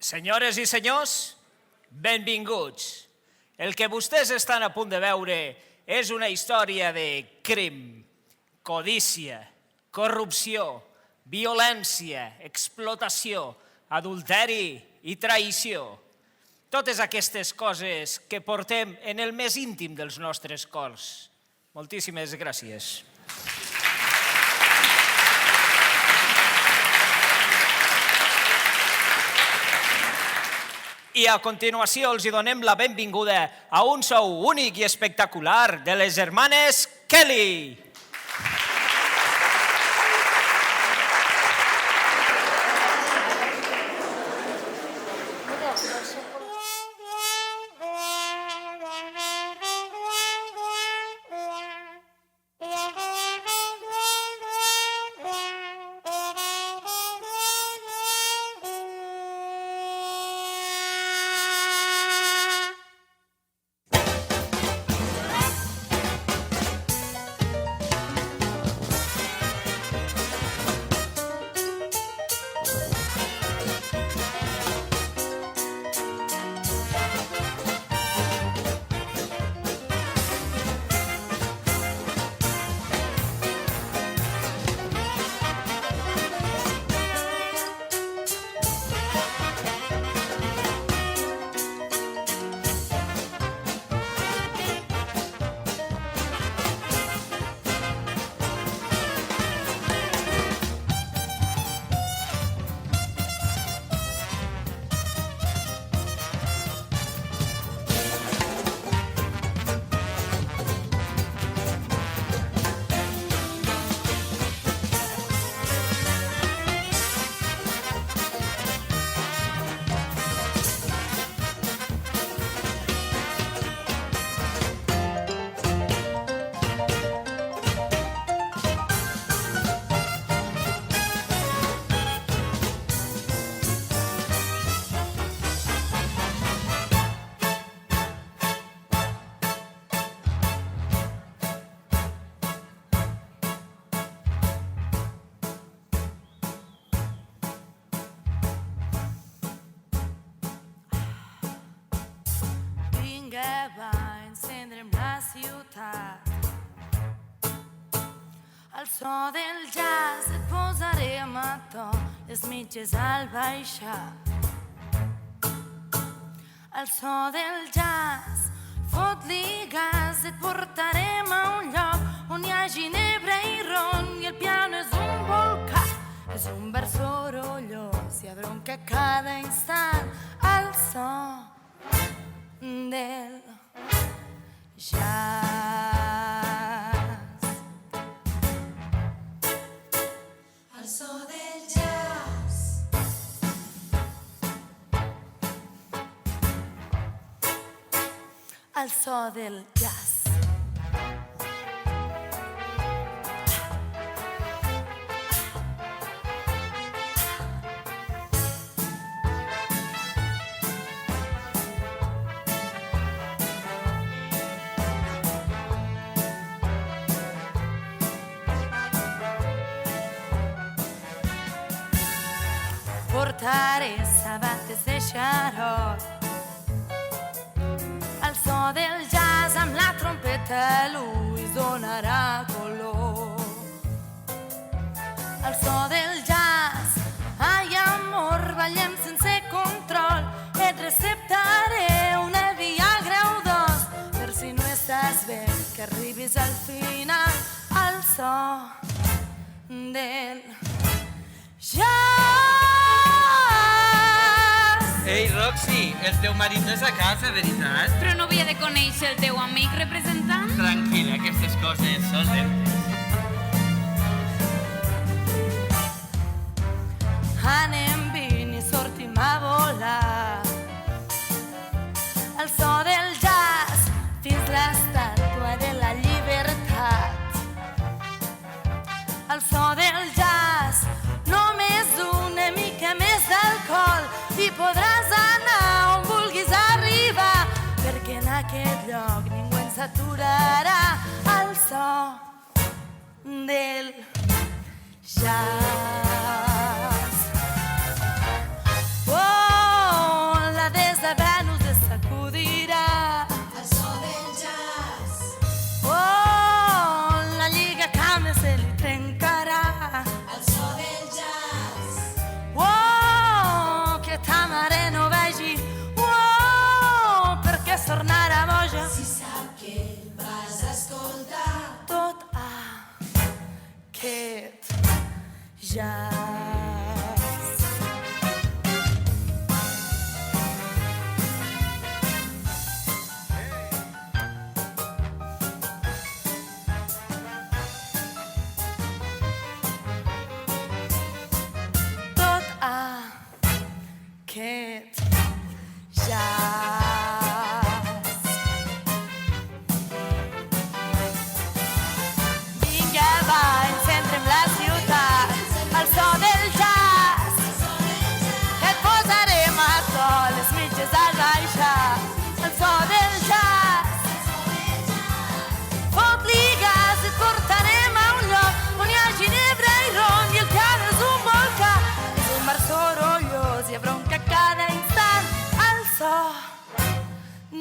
Senyores i senyors, benvinguts. El que vostès estan a punt de veure és una història de crim, codícia, corrupció, violència, explotació, adulteri i traïció. Totes aquestes coses que portem en el més íntim dels nostres cors. Moltíssimes gràcies. I a continuació els donem la benvinguda a un show únic i espectacular de les germanes Kelly. Va encendre'm la ciutat. Al so del jazz et posarem a to les mitges al baixar. Al so del jazz, fot-li gas, et portarem a un lloc on hi ha ginebra i ron i el piano és un volcà. És un bar sorollós i abronca cada instant al so del jazz. Al so del jazz. Al so del jazz. Portaré sabates de xarot. Al so del jazz amb la trompeta Luis donarà color. Al so del jazz, ai amor, ballem sense control. Et receptaré una Viagra o dos per si no estàs bé, que arribis al final al so del jazz. Ei, Roxy, el teu marit no és a casa, veritat? Però no havia de conèixer el teu amic representant? Tranquil·la, aquestes coses són lentes. Anem, vine i sortim a volar. Al so del jazz, fins l'estàtua de la llibertat. Al so del jazz, només una mica més d'alcohol i podràs anar on vulguis arribar, perquè en aquest lloc ningú ens aturarà al so del jazz. Oh,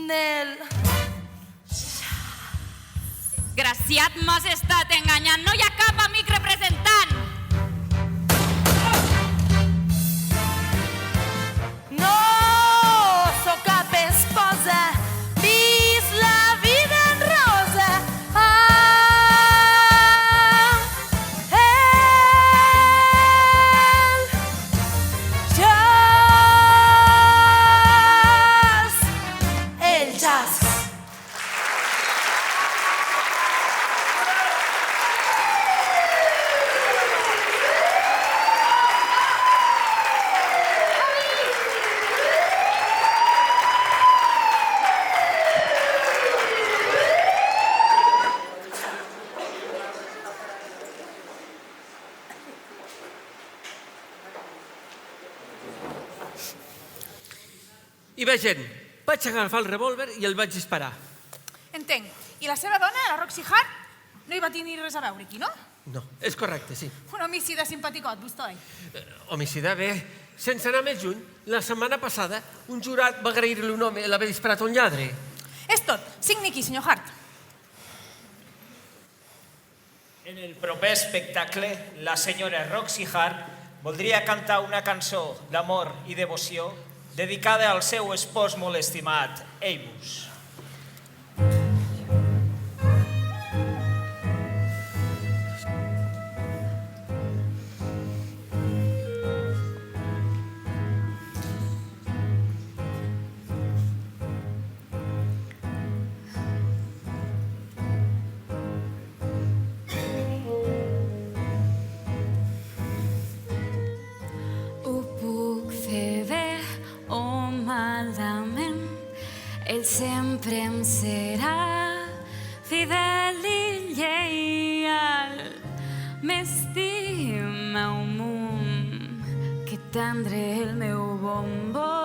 del... Graciat, m'has estat enganyant. No hi ha cap amic representant. No sóc cap esposa, vis la vida en rosa. El jazz. I bé, gent, vaig agafar el revòlver i el vaig disparar. Entenc. I la seva dona, la Roxy Hart, no hi va tenir res a veure aquí, no? No, és correcte, sí. Un homicida simpaticot, vostè. Homicida, bé, sense anar més lluny, la setmana passada un jurat va agrair-li un home l'haver disparat a un lladre. És tot. Signi aquí, senyor Hart. En el proper espectacle, la senyora Roxy Hart voldria cantar una cançó d'amor i devoció dedicada al seu espòs molt estimat, Amos. Ho puc fer bé o malament, ell sempre em serà fidel i lleial. M'estima un munt, que tendre el meu bombó.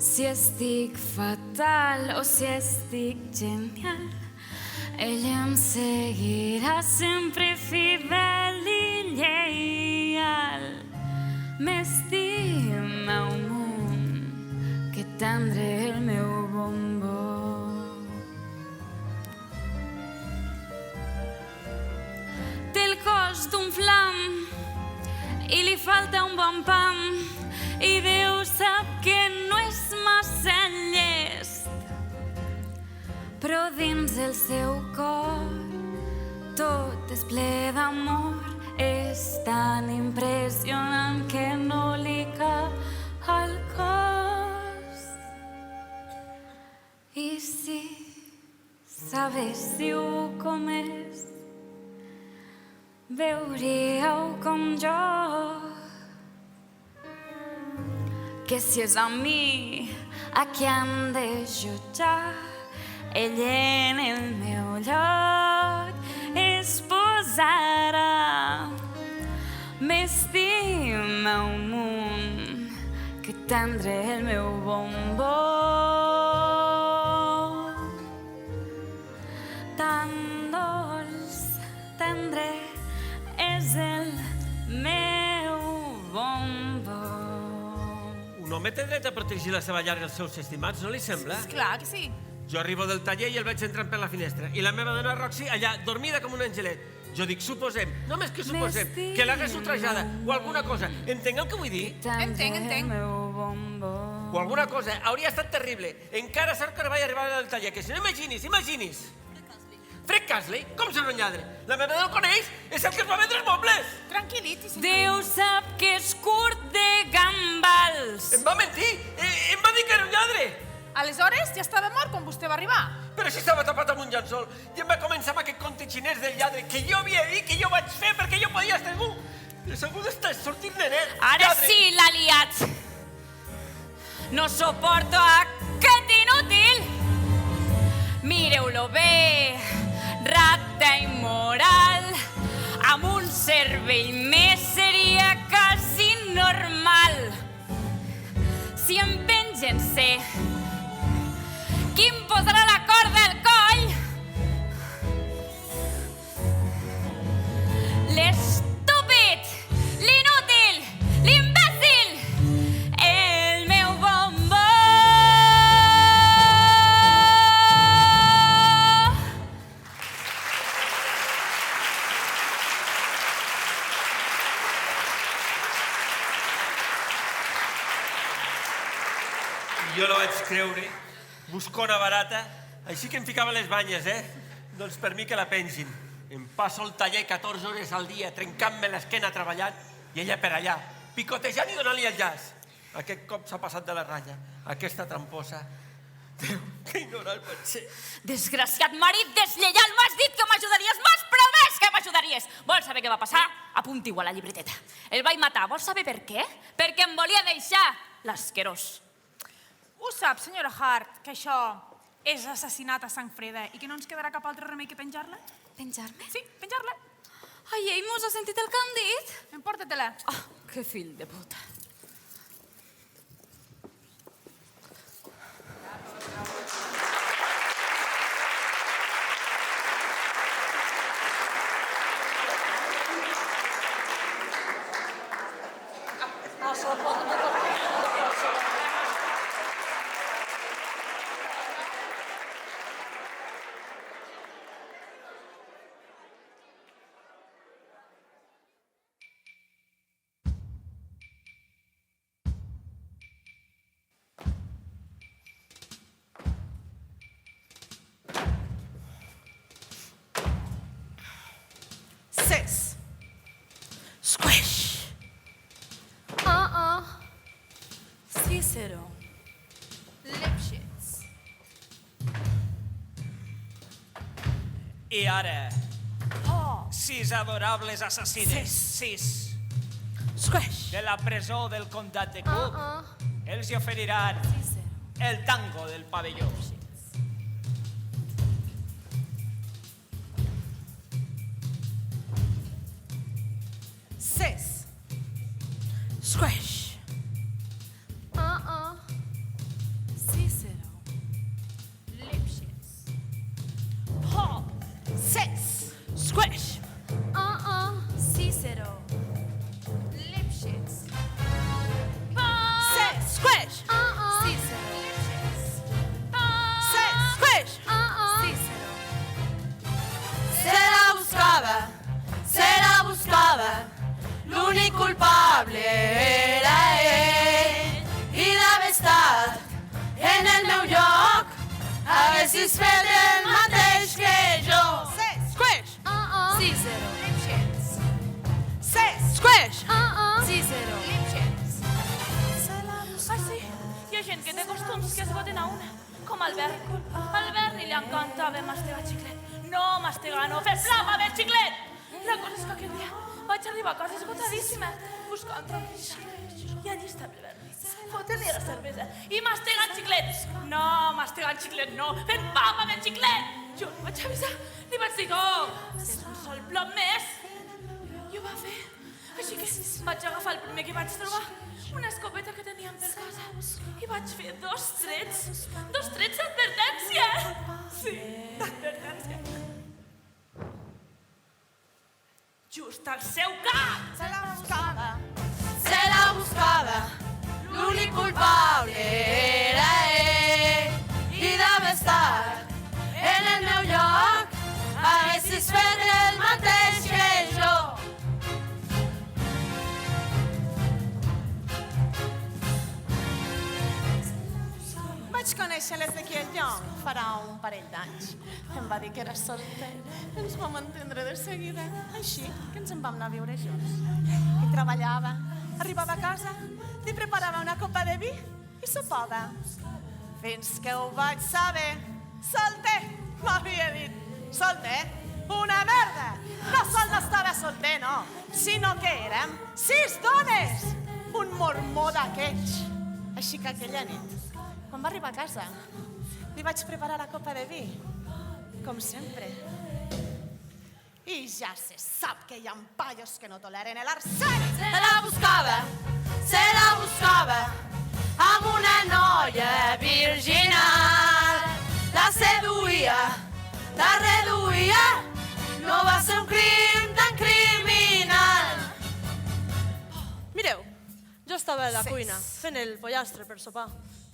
Si estic fatal o si estic genial, ell em seguirà sempre fidel i lleial. M'estima un munt, que tendre el meu bombó. Té el cos d'un flam i li falta un bon pam, i Déu sap que no és massa llest, però dins el seu cor tot és ple d'amor. És tan impressionant que no li cap al cos. I si sabéssiu com és, veuríeu com jo, que si és a mi a qui han de jutjar, ell en el meu lloc es posarà. M'estima un munt, que tendre el meu bombó. Tan dolç, tendre és el meu bombó. Un home té dret a protegir la seva llar i els seus estimats, no li sembla? Clar que sí. Jo arribo del taller i el veig entrant per la finestra, i la meva dona Roxy allà, dormida com un angelet. Jo dic, suposem, només que suposem, que l'hagués ultrajada o alguna cosa. Entenc el que vull dir? Entenc. O alguna cosa. Hauria estat terrible. Encara sort que no vaig arribar al taller, que si no, imagini's. Fred Casley? Com serà un lladre? La meva dona el coneix? És el que es va vendre els mobles! Tranquil·liti, senyor. Déu sap que és curt de gambals. Em va mentir! Em va dir que era un lladre! Aleshores, ja estava mort quan vostè va arribar. Però si estava tapat amb un llençol i em va començar amb aquest conte xinès del lladre que jo havia dit que jo vaig fer perquè jo podia estar segur. Segur d'estar sortint de net. Ara lladre. sí l'ha liat. No suporto aquest inútil. Mireu-lo bé, rata immoral. Amb un cervell més seria quasi normal. Si em pengen ser qui em posarà la corda al coll? L'estúpid, l'inútil, l'imbècil, Jo no vaig creure. Buscona barata. Així que em ficava les banyes, Doncs per mi que la pengin. Em passo el taller 14 hores al dia, trencant-me l'esquena treballant, i ella per allà, picotejant i donant-li el jas. Aquest cop s'ha passat de la ratlla. Aquesta tramposa. Déu, que ignorant pot ser. Desgraciat marit deslleial, m'has dit que m'ajudaries, m'has promès que m'ajudaries. Vols saber què va passar? Apunti-ho a la llibreteta. El vaig matar, vols saber per què? Perquè em volia deixar l'asquerós. Ho sap, senyora Hart, que això és assassinat a sang freda i que no ens quedarà cap altre remei que penjar-la? Penjar-me? Sí, penjar-la. Ai, ell mos ha sentit el que han dit? Emporta-te-la. Oh, que fill de puta. Sis. Squish. Cícero. Lipschitz. I ara, 6 adorables assassines, 6, Squish. de la presó del comtat de Cook, els hi oferiran el tango del pavelló. Sis. Squish. Cícero. Lipschitz. Paw. Six. Squish. Cícero. Lipschitz. Pa. Six. Squish. Cícero. Six. Squish. Cícero. Se la buscava, l'únic culpable era ell. I d'haver estat en el meu lloc, haguessis fet el mateix que jo. Squish. Cícero. Squish. Cícero. Ah, sí? Hi ha gent que té costums que es voten a una. Com Albert. Al Berni li encantava mastegar xiclet. No mastegar, no, fer flama del xiclet. La cosa és que aquell dia vaig arribar a casa esgotadíssima, buscant tranquil·litat. I allí estava el Berni, fotent-li la cervesa i mastegant xiclet. No, mastegant xiclet no, fent papa del xiclet. Jo el vaig avisar, li vaig dir, és un sol plom més. I ho va fer. Així que vaig agafar el primer que vaig trobar, una escopeta que teníem per casa, i vaig fer 2 trets d'advertència. Sí, d'advertència. Just al seu cap! Se la buscava, l'únic culpable era ell. I d'haver estat en el meu lloc, haguessis fet el mateix que jo. Vaig conèixer l'Ezequiel Young farà un parell d'anys. Em va dir que era solter. Ens vam entendre de seguida, així que ens en vam anar a viure junts. I treballava, arribava a casa, li preparava una copa de vi i sopava. Fins que ho vaig saber. Solter, m'havia dit. Solter? Una merda! No sol no estava solter, no, sinó que érem 6 dones! Un mormó d'aquells. Així que aquella nit, quan va arribar a casa, li vaig preparar la copa de vi, com sempre. I ja se sap que hi ha paios que no toleren l'arsènic. Se la buscava, amb una noia virginal. La seduïa, la reduïa, no va ser un crim tan criminal. Mireu, jo estava a la cuina fent el pollastre per sopar,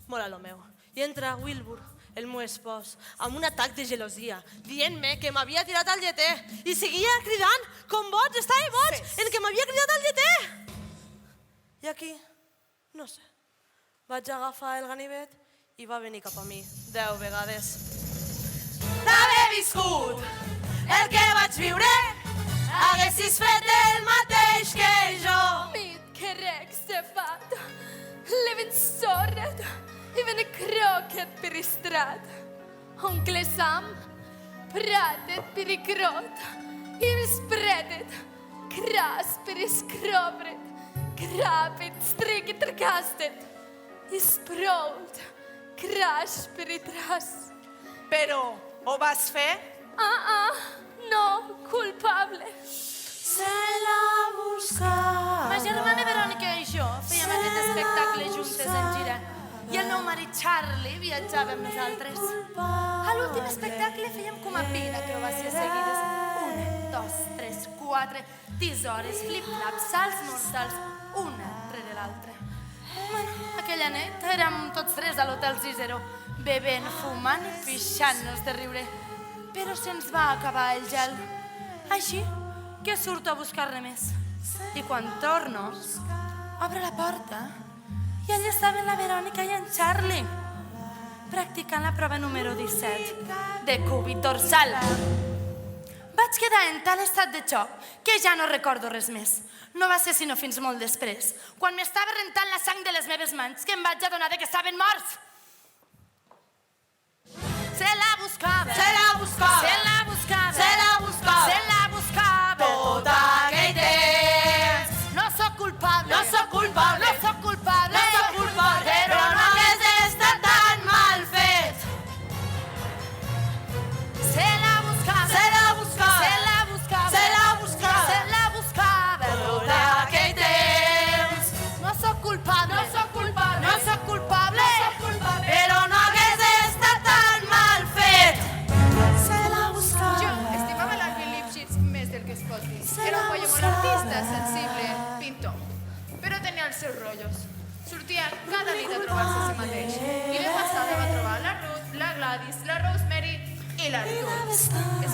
molt a lo meu, i entra Wilbur, el meu espòs, amb un atac de gelosia, dient-me que m'havia tirat al lleter i seguia cridant com boig, estava boig, en que m'havia cridat al lleter. I aquí, no sé, vaig agafar el ganivet i va venir cap a mi 10 vegades. D'haver viscut el que vaig viure, haguessis fet el mateix que jo. Mitt karakterfatt, leven såret, even kraket beristrat. Onkel Sam, pratet berigrot, himspredet, kras beriskrovret, krapet striket kastet, isprolt, crash beritras. Però ho vas fer? No, culpable. Se la buscava. Ma germana Verònica i jo fèiem aquest espectacle juntes en gira. I el meu marit Charlie viatjava amb nosaltres. A l'últim espectacle fèiem com a 20 acrobàcies seguides. 1, 2, 3, 4, 10 hores, flip-flaps, salts mortals, una rere l'altra. Aquella nit érem tots tres a l'Hotel Cicero, bevent, fumant i pixant-nos de riure. Però se'ns va acabar el gel. Així que surto a buscar-ne més. I quan torno, obro la porta i allà estaven la Verònica i en Charlie practicant la prova número 17 de cúbit dorsal. Vaig quedar en tal estat de xoc que ja no recordo res més. No va ser sinó fins molt després, quan m'estava rentant la sang de les meves mans, que em vaig adonar que estaven morts. Se la buscava, se la buscava, se la buscava, se la buscava, se la buscava tot aquell temps. No sóc culpable, no sóc culpable, no sóc culpable, no sóc culpable, però no hagués estat tan mal fet. Se la buscava, se la buscava, se la buscava, se la buscava, se la buscava tot aquell temps. No sóc culpable, no sóc culpable, no sóc culpable, però no hagués estat tan mal fet. Se la buscava. Jo estimava l'Alvin Lipschitz més del que es pot dir. Era un paio molt artista, sensible, pintor. Però tenia els seus rotllos. Sortia cada nit a trobar-se a si mateix. I de passada va trobar la Ruth, la Gladys, la Rosemary i l'Artur. Es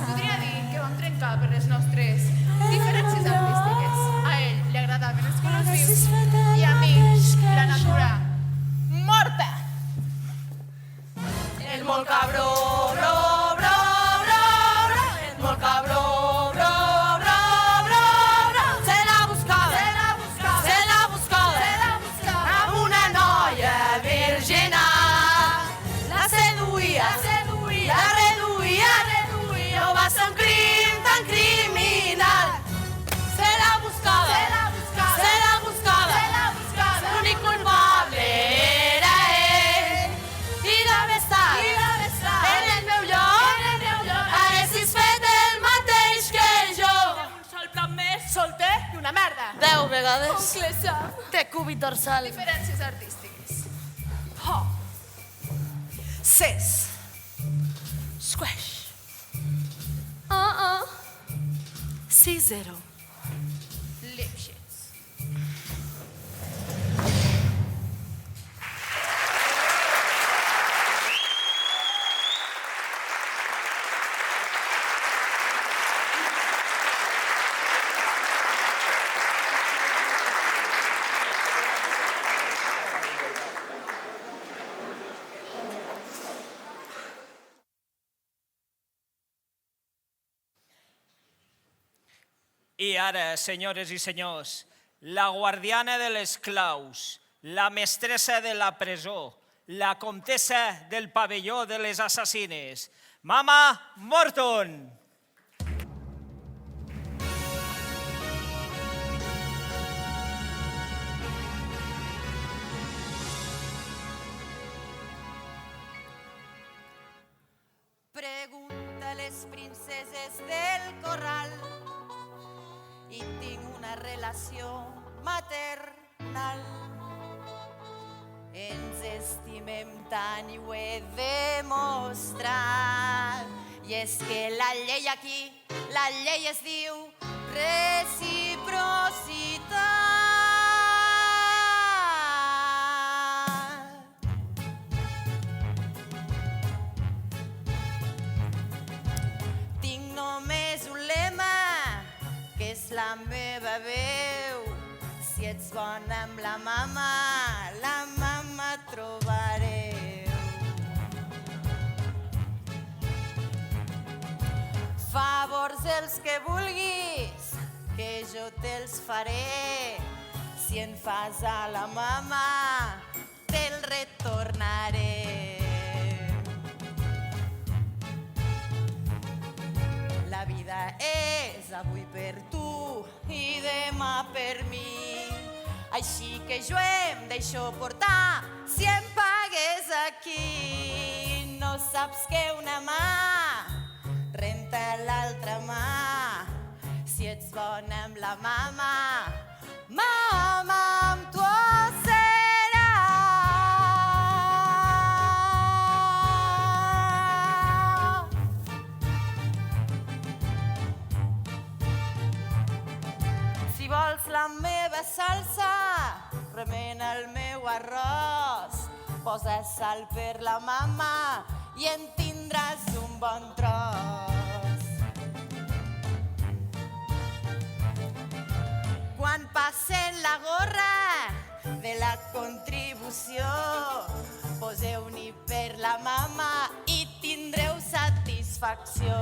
podria dir que vam trencar per les nostres diferències artístiques. A ell li agradaven els colors vius i a mi la natura morta. El molt cabró, bro, bro, bro, bro, el molt cabró, bro, bro, bro, bro, se la buscava, se la buscava, se la buscava, se la buscava, amb una noia virginal. La seduïa, la seduïa, la reduïa, reduïa, no va ser un crim tan criminal. Se la buscava, se la buscava, se la buscava, se la buscava, l'únic culpable era ell. I d'haver estat en el meu lloc, haguessis fet el mateix que jo. Un sol plan més. Solter i una merda. 10 vegades. Oncle Sam. Té cúbit dorsal. Diferències artístiques. Ses. Squash. 6-0. Lipschitz. I ara, senyores i senyors, la guardiana de les claus, la mestressa de la presó, la comtessa del pavelló de les assassines, Mama Morton. Pregunta a les princeses del corral i tinc una relació maternal. Ens estimem tant i ho he demostrat. I és que la llei aquí, la llei es diu reciprocitat. Tinc només un lema, que és la meva veu. Si ets bona amb la mama trobareu. els que vulguis, que jo te'ls faré. Si en fas a la mama, te'l retornaré. La vida és avui per tu i demà per mi. Així que jo em deixo portar si em pagués aquí. No saps que una mà renta l'altra mà. Si ets bona amb la mama, mama amb tu serà. Si vols la meva salsa, remena el meu arròs. Posa sal per la mama i en tindràs un bon tros. Quan passen la gorra de la contribució, poseu-n'hi per la mama i tindreu satisfacció.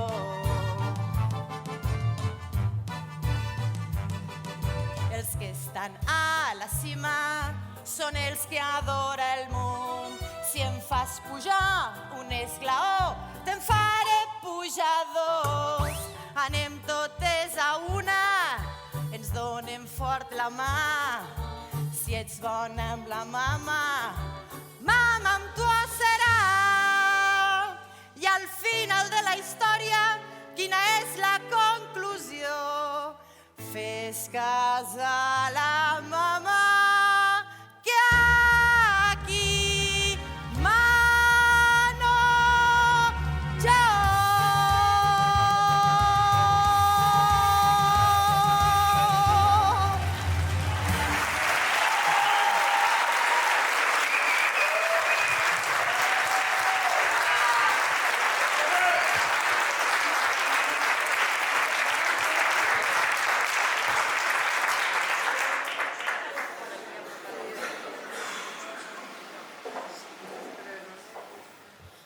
Els que estan a la cima són els que adora el món. Si em fas pujar un esglaó, te'n faré pujar dos. Anem totes a una, ens donem fort la mà. Si ets bona amb la mama, mama amb tu serà. I al final de la història, quina és la conclusió? Fes cas a la mama, que aquí mano jo.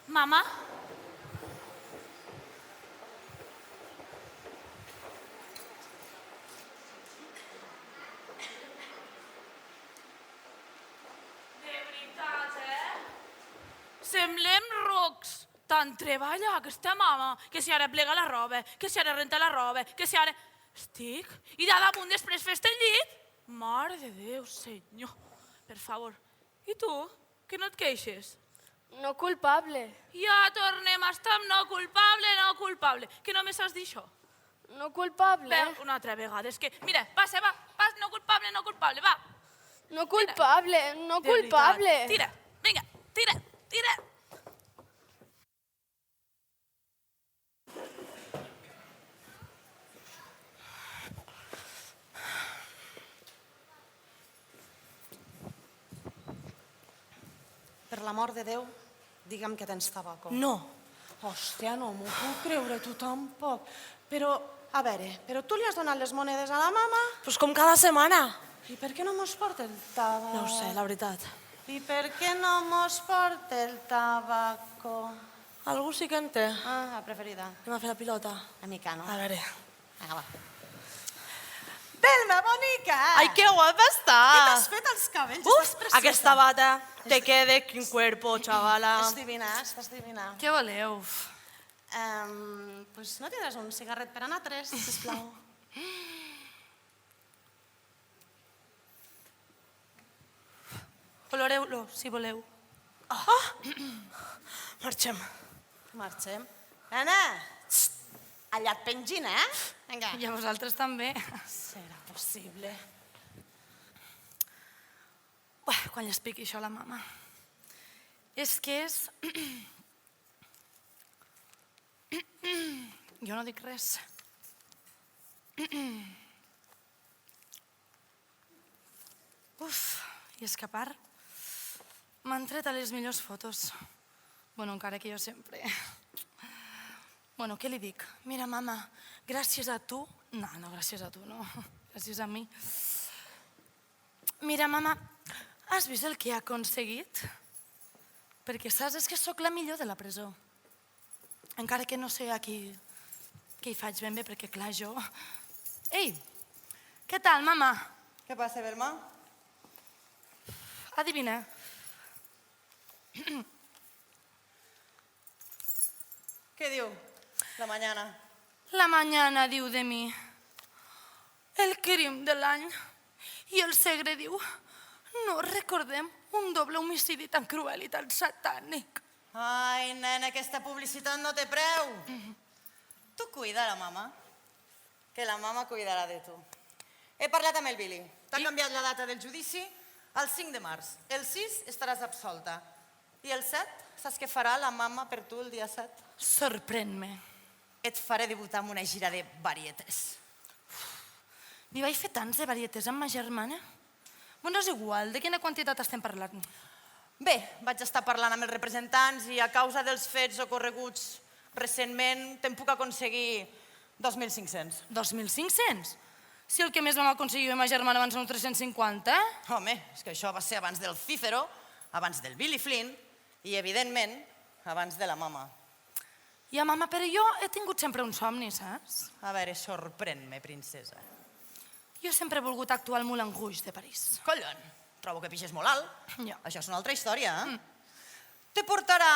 Mama? De veritat, Semblem rocs. Tant treballa aquesta mama, que si ara plega la roba, que si ara renta la roba, que si ara... Estic? I de damunt després fes-te el llit? Mare de Déu, senyor. Per favor. I tu? Que no et queixes? No culpable. Ja tornem a estar amb no culpable. Que només has dit això? No culpable. Bé, una altra vegada. És que, mira, passa, va, no culpable, va. No culpable, no De veritat. culpable. Tira, vinga, tira. Per l'amor de Déu, digue'm que tens tabaco. No. Hòstia, no m'ho puc creure, tu tampoc. Però, a veure, però tu li has donat les monedes a la mama? Pues com cada setmana. I per què no mos porta el tabac? No ho sé, la veritat. I per què no mos porta el tabaco? Algú sí que en té. Ah, la preferida. Anem a fer la pilota. La mica, no? A veure. Vinga, va. Belma, bonica! Ai, que guapa Què estàs! t'has fet als cabells? Uf, Estàs preciosa. aquesta bata te quede quin cuerpo, xavala. Estàs divina. Què voleu? Pues no tindràs un cigarret per anar 3, sisplau. Oloreu-lo, si voleu. Marxem. Marxem. Nena, allà et pengin, eh? Vinga. I a vosaltres també. Serà possible. Uah, quan li expliqui això a la mama. És que és... Jo no dic res. Uf, i és que a part m'han tret a les millors fotos. Bueno, encara que jo sempre... Bueno, què li dic? Mira, mama, gràcies a tu... No, gràcies a tu, no. Gràcies a mi. Mira, mama, has vist el que he aconseguit? Perquè saps, és que sóc la millor de la presó. Encara que no sé a qui què hi faig ben bé? Perquè, clar, jo... Ei, què tal, mama? Què passa, Belma? Adivina. Què diu la mañana? La mañana diu de mi el crim de l'any i el Segre diu no recordem un doble homicidi tan cruel i tan satànic. Ai, nena, aquesta publicitat no té preu. Tu cuida la mama, que la mama cuidarà de tu. He parlat amb el Billy. T'ha canviat la data del judici al 5 de març. El 6 estaràs absolta. I el 7, saps què farà la mama per tu el dia 7? Sorprèn-me. Et faré debutar amb una gira de varietés. N'hi vaig fer tants de varietés amb ma germana? Bueno, és igual, de quina quantitat estem parlant? Bé, vaig estar parlant amb els representants i a causa dels fets ocorreguts recentment te'n puc aconseguir 2.500. 2.500? Si el que més vam aconseguir amb ma germana van ser uns 350, eh? Home, és que això va ser abans del Cícero, abans del Billy Flynn i, evidentment, abans de la mama. Ja, mama, però jo he tingut sempre un somni, saps? A veure, sorprèn-me, princesa. Jo sempre he volgut actuar al Moulin Rouge de París. Collon, trobo que pixes molt alt. Ja. Això és una altra història, eh? Te portarà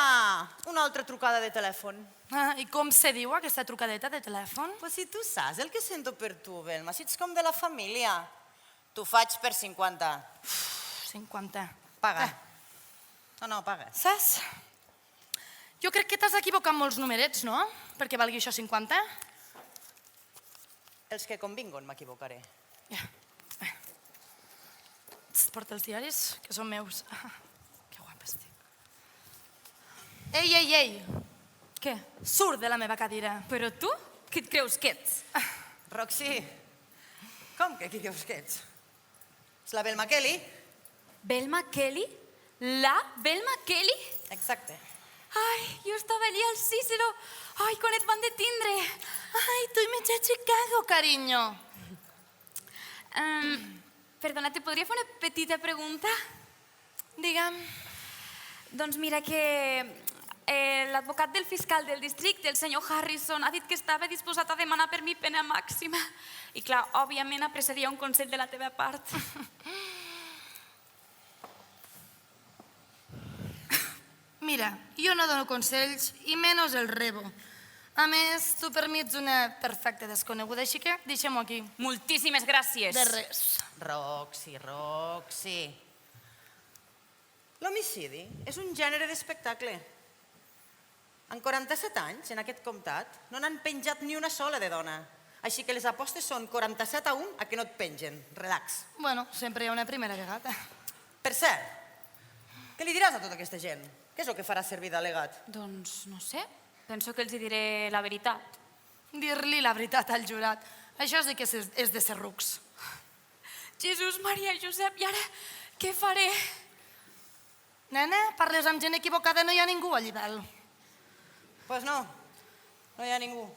una altra trucada de telèfon. Ah, i com se diu aquesta trucadeta de telèfon? Pues si tu saps el que sento per tu, Belma, si ets com de la família. T'ho faig per 50. 50. Paga. No, paga. Saps? Jo crec que t'has equivocat molts numerets, no? Perquè valgui això 50. Els que convingon m'equivocaré. Ja. Porta els diaris, que són meus. Que guapa estic. Ei! Què? Surt de la meva cadira. Però tu? Qui et creus que ets? Roxy, com que qui creus que ets? És la Belma Kelly? Belma Kelly? La Belma Kelly? Exacte. Ai, jo estava allí al Cícero. Ai, quan et van detindre. Ai, tu i mitja Chicago, carinyo. Perdona, te podria fer una petita pregunta? Digue'm. Doncs mira que l'advocat del fiscal del districte, el senyor Harrison, ha dit que estava disposat a demanar per mi pena màxima. I clar, òbviament apreciaria un consell de la teva part. Mira, jo no dono consells i menys el rebo. A més, tu per mi ets una perfecta desconeguda, així que deixem-ho aquí. Moltíssimes gràcies. De res. Roxy. L'homicidi és un gènere d'espectacle. En 47 anys, en aquest comtat, no n'han penjat ni una sola de dona. Així que les apostes són 47-1 a que no et pengen. Relax. Bueno, sempre hi ha una primera vegada. Per cert, què li diràs a tota aquesta gent? Què és el que farà servir d'al·legat? Doncs no sé, penso que els hi diré la veritat. Dir-li la veritat al jurat. Això sí que és de ser rucs. Jesús, Maria i Josep, i ara què faré? Nena, parles amb gent equivocada, no hi ha ningú allí dalt. Pues no hi ha ningú.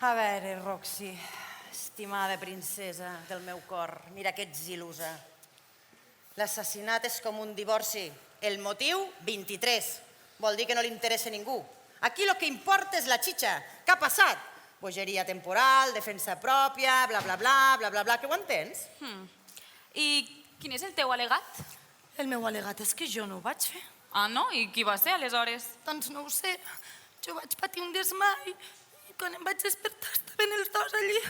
A veure, Roxy, estimada princesa del meu cor, mira que ets il·lusa. L'assassinat és com un divorci. El motiu, 23. Vol dir que no li interessa a ningú. Aquí el que importa és la xitxa. Què ha passat? Bogeria temporal, defensa pròpia, bla, bla, bla, bla, bla, bla. Que ho entens? I quin és el teu al·legat? El meu al·legat és que jo no ho vaig fer. Ah, no? I qui va ser, aleshores? Doncs no ho sé. Jo vaig patir un desmai i quan em vaig despertar estaven els dos allí.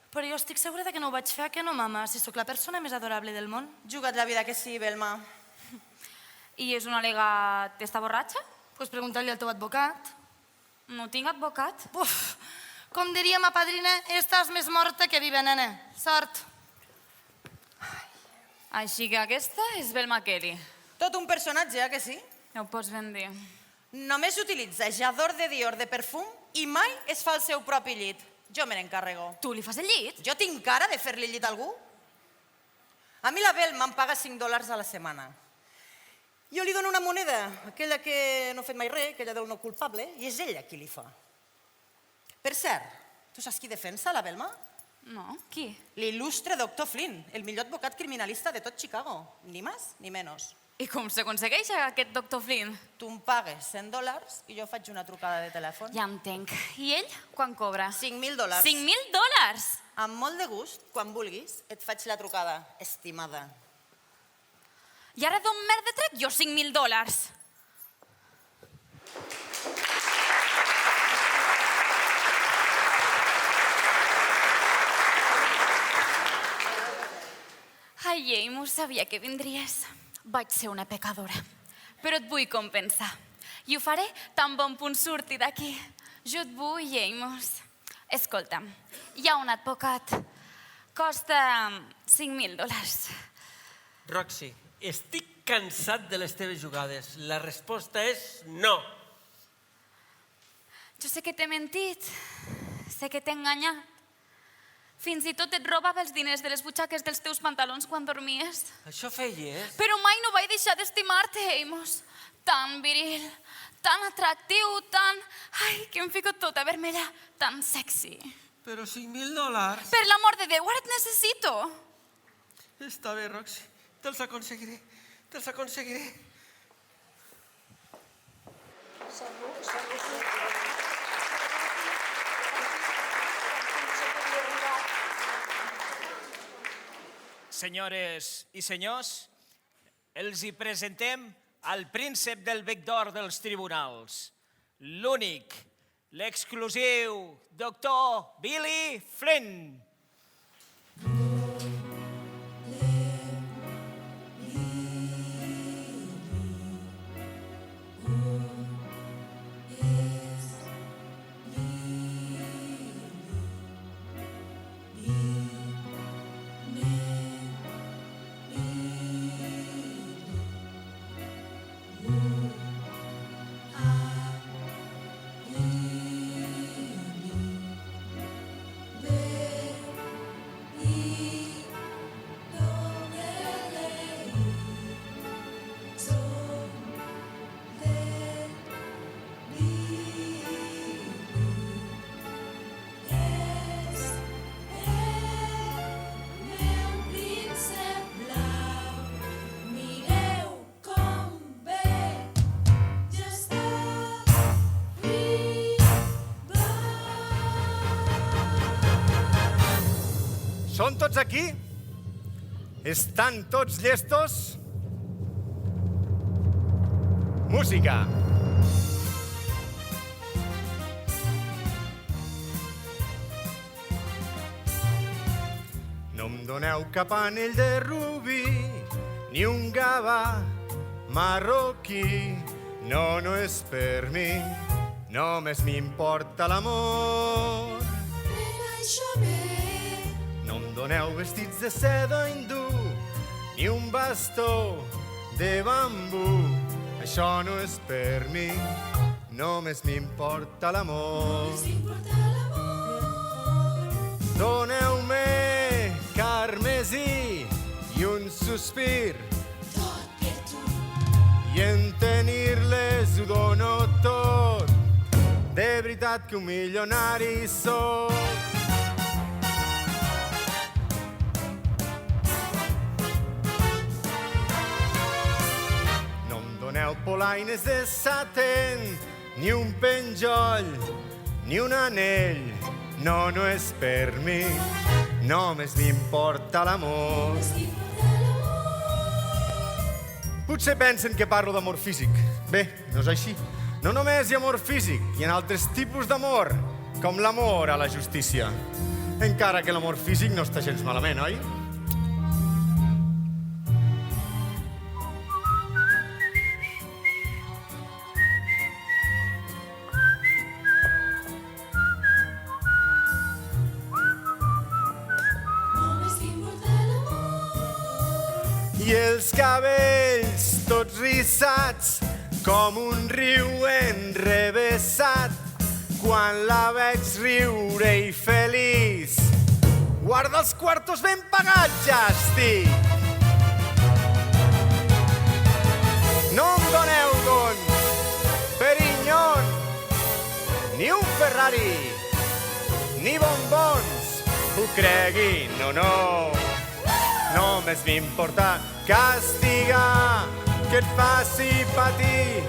Però jo estic segura que no ho vaig fer, que no, mama? Si sóc la persona més adorable del món. Juga't la vida que sí, Belma. I és un al·legat d'esta borratxa? Pues pregunta-li al teu advocat. No tinc advocat. Uf, com diria ma padrina, estàs més morta que viva, nena. Sort. Així que aquesta és Belma Kelly. Tot un personatge, que sí? Ja ho pots ben dir. Només utilitza jador de Dior de perfum i mai es fa el seu propi llit. Jo me n'encarrego. Tu li fas el llit? Jo tinc cara de fer-li llit a algú? A mi la Belma em paga $5 a la setmana. Jo li dono una moneda, aquella que no ha fet mai res, aquella del no culpable, i és ella qui li fa. Per cert, tu saps qui defensa la Belma? No, qui? L'il·lustre doctor Flynn, el millor advocat criminalista de tot Chicago. Ni més ni menys. I com s'aconsegueix aquest doctor Flynn? Tu em pagues $100 i jo faig una trucada de telèfon. Ja entenc. I ell quan cobra? $5.000. $5.000? Amb molt de gust, quan vulguis, et faig la trucada, estimada. I ara d'on merda trec jo $5.000? Ai, Amos, sabia que vindries. Vaig ser una pecadora, però et vull compensar. I ho faré tan bon punt surti d'aquí. Jo et vull, Amos. Escolta'm, hi ha un advocat. Costa $5.000. Roxy, estic cansat de les teves jugades. La resposta és no. Jo sé que t'he mentit, sé que t'he enganyat. Fins i tot et robava els diners de les butxaques dels teus pantalons quan dormies. Això feies? Però mai no vaig deixar d'estimar-te, Amos. Tan viril, tan atractiu, tan... Ai, que em fico tota vermella, tan sexy. Però $5.000? Per l'amor de Déu, ara et necessito. Està bé, Roxy. Te'ls aconseguiré. Te'ls aconseguiré. Senyores i senyors, els hi presentem al príncep del bec d'or dels tribunals, l'únic, l'exclusiu doctor Billy Flynn. Són tots aquí? Estan tots llestos? Música! No em doneu cap anell de rubí, ni un gavà marroquí. No, no és per mi, només m'importa l'amor. No em doneu vestits de seda hindú, ni un bastó de bambú. Això no és per mi, només m'importa l'amor. Doneu-me carmesí i un sospir, i en tenir-les ho dono tot. De veritat que un milionari soc. Polaines de saten, ni un penjoll, ni un anell. No, no és per mi, només m'importa l'amor. Potser pensen que parlo d'amor físic. Bé, no és així. No només hi ha amor físic, hi ha altres tipus d'amor, com l'amor a la justícia. Encara que l'amor físic no està gens malament, oi? I els cabells tots rissats com un riu enrevessat. Quan la veig riure i feliç, guarda els quartos ben pagats, ja estic. No em doneu, doncs, Perignon, ni un Ferrari, ni bombons, ho creguin o no. Només m'importa castigar que et faci patir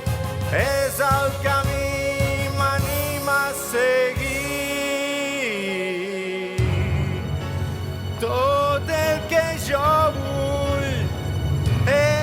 és el camí, m'anima a seguir. Tot el que jo vull és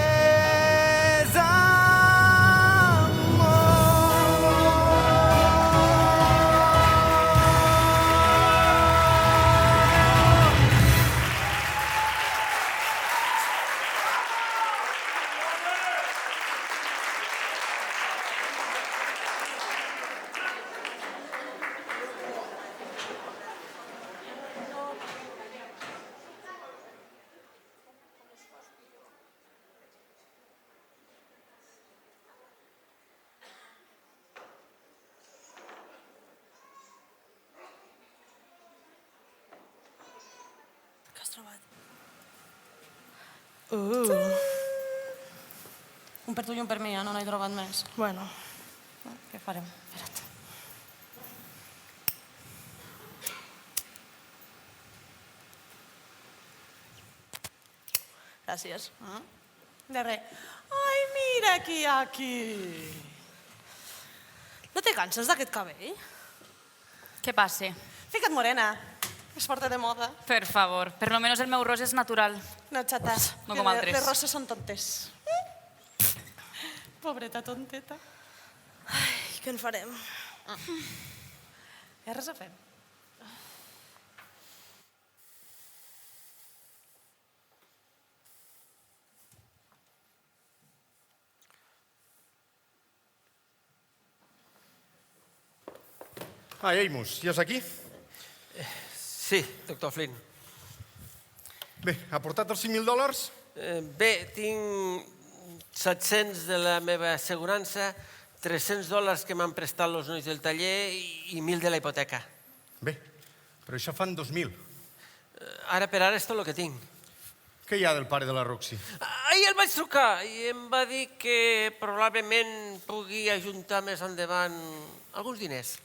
Què has trobat? Un per tu i un per mi, no n'he trobat més. Bueno, Què farem? Espera't. gràcies. De res. Ai, mira qui hi ha aquí. No te canses d'aquest cabell? Què passa? Fica't morena. Es porta de moda. Per favor, per lo menos el meu ros és natural. No, xata. No com altres. Les rosses són tontes. Pobreta tonteta. Ai, què en farem? Hi ha res a fer. Ai, Amos, ja és aquí? Sí, doctor Flynn. Bé, ha portat els $5.000? Bé, tinc 700 de la meva assegurança, $300 que m'han prestat els nois del taller i 1.000 de la hipoteca. Bé, però això fan 2.000. Ara per ara és tot el que tinc. Què hi ha del pare de la Roxy? Ahir el vaig trucar i em va dir que probablement pugui ajuntar més endavant alguns diners.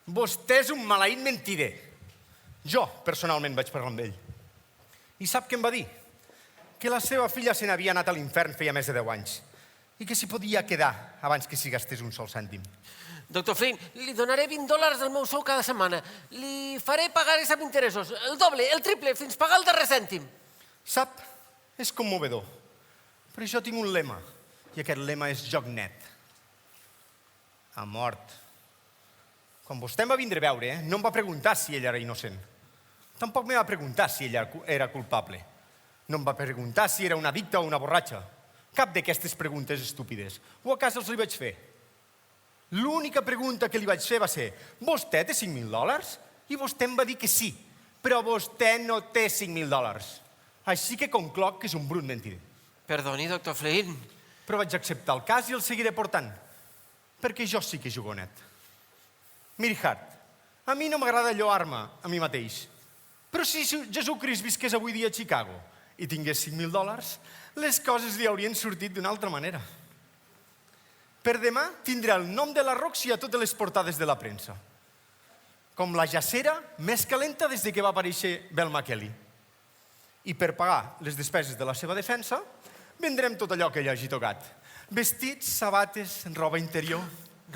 Vostè és un maleït mentider. Jo, personalment, vaig parlar amb ell. I sap què em va dir? Que la seva filla se n'havia anat a l'infern feia més de 10 anys i que s'hi podia quedar abans que s'hi gastés un sol cèntim. Doctor Flynn, li donaré $20 del meu sou cada setmana. Li faré pagares amb interessos, el doble, el triple, fins pagar el darrer cèntim. Sap, és commovedor. Però jo tinc un lema, i aquest lema és joc net. Ha mort. Quan vostè em va vindre a veure, no em va preguntar si ella era innocent. Tampoc me va preguntar si ella era culpable. No em va preguntar si era una addicta o una borratxa. Cap d'aquestes preguntes estúpides. O a casa els li vaig fer. L'única pregunta que li vaig fer va ser: vostè té $5.000? I vostè em va dir que sí, però vostè no té $5.000. Així que concloc que és un brut mentider. Perdoni, doctor Flynn. Però vaig acceptar el cas i el seguiré portant. Perquè jo sí que jugo net. Miri, Hart, a mi no m'agrada lloar-me a mi mateix. Però si Jesucrist visqués avui dia a Chicago i tingués $5.000, les coses li haurien sortit d'una altra manera. Per demà tindrà el nom de la Roxy a totes les portades de la premsa. Com la jacera més calenta des que va aparèixer Belma Kelly. I per pagar les despeses de la seva defensa, vendrem tot allò que ella hagi tocat. Vestits, sabates, roba interior.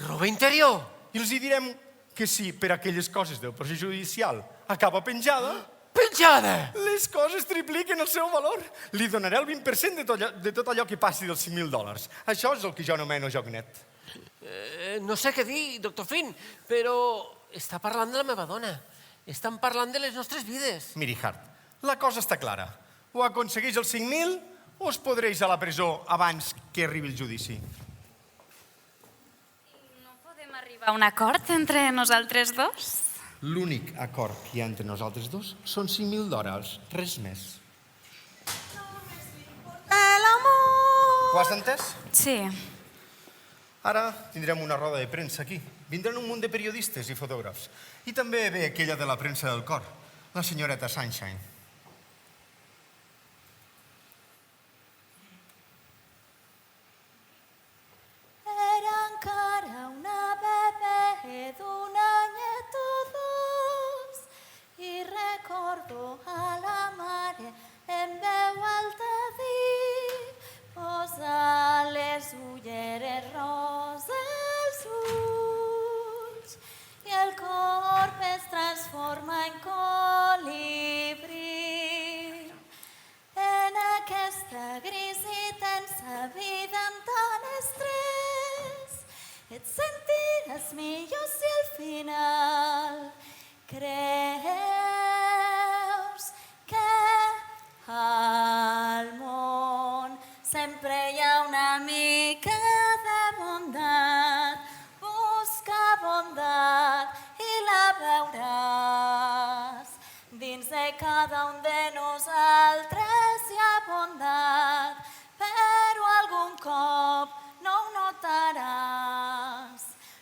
Roba interior? I els hi direm que si per aquelles coses del procés judicial acaba penjada... Penjada! Les coses tripliquen el seu valor. Li donaré el 20% de tot allò que passi dels $5.000. Això és el que jo anomeno joc net. No sé què dir, doctor Flynn, però està parlant de la meva dona. Estan parlant de les nostres vides. Miri, Hart, la cosa està clara. O aconsegueix els 5.000 o es podreix a la presó abans que arribi el judici. A un acord entre nosaltres dos? L'únic acord que hi ha entre nosaltres dos són $5.000, res més. L'amor! Ho has entès? Sí. Ara tindrem una roda de premsa aquí. Vindran un munt de periodistes i fotògrafs. I també ve aquella de la premsa del cor, la senyoreta Sunshine. Era encara una bebè d'un anyet o dos i recordo a la mare rosa als ulls i el corp es transforma en colibrí. En aquesta gris i tensa vida amb tant estrès et sentiràs millor si al final creus que al món sempre hi ha una mica de bondat. Busca bondat i la veuràs. Dins de cada un de nosaltres hi ha bondat, però algun cop no ho notaràs.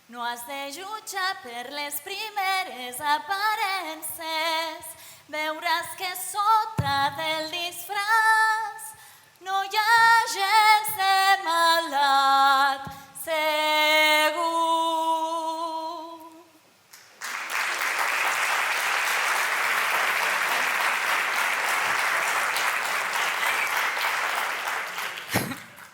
No has de jutjar per les primeres aparences. Veuràs que sota del disfraç no hi ha gens de maldat, segur.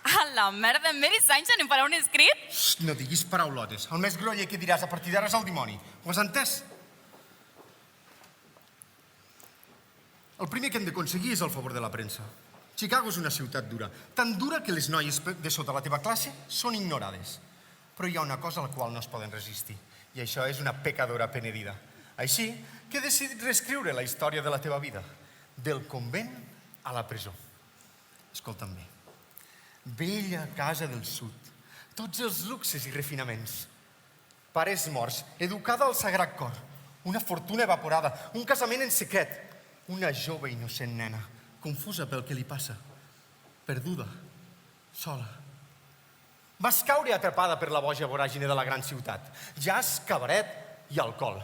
A la merda, en Mary Sunshine em farà un escrit? No diguis paraulotes. El més groller que diràs a partir d'ara és el dimoni. Ho has entès? El primer que hem d'aconseguir és el favor de la premsa. Chicago és una ciutat dura, tan dura que les noies de sota la teva classe són ignorades. Però hi ha una cosa a la qual no es poden resistir, i això és una pecadora penedida. Així que he decidit reescriure la història de la teva vida, del convent a la presó. Escolta'm bé. Vella casa del sud, tots els luxes i refinaments. Pares morts, educada al Sagrat Cor, una fortuna evaporada, un casament en secret, una jove innocent nena, confusa pel que li passa, perduda, sola. Vas caure atrapada per la boja voràgine de la gran ciutat, jazz, cabaret i alcohol.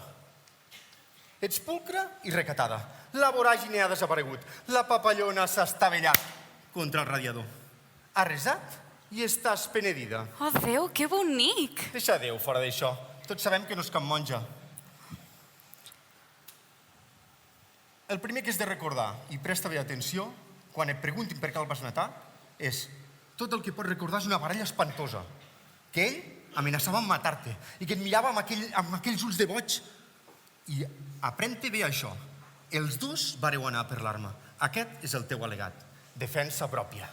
Ets pulcra i recatada, la voràgine ha desaparegut, la papallona s'ha estavellat contra el radiador. Ha resat i estàs penedida. Oh, Déu, que bonic! Deixa Déu fora d'això. Tots sabem que no és cap monja. El primer que has de recordar, i presta bé atenció, quan et preguntin per què el vas matar, és tot el que pots recordar és una baralla espantosa. Que ell amenaçava amb matar-te i que et mirava amb aquells ulls de boig. I aprèn-te bé això. Els dos vareu anar per l'arma. Aquest és el teu al·legat. Defensa pròpia.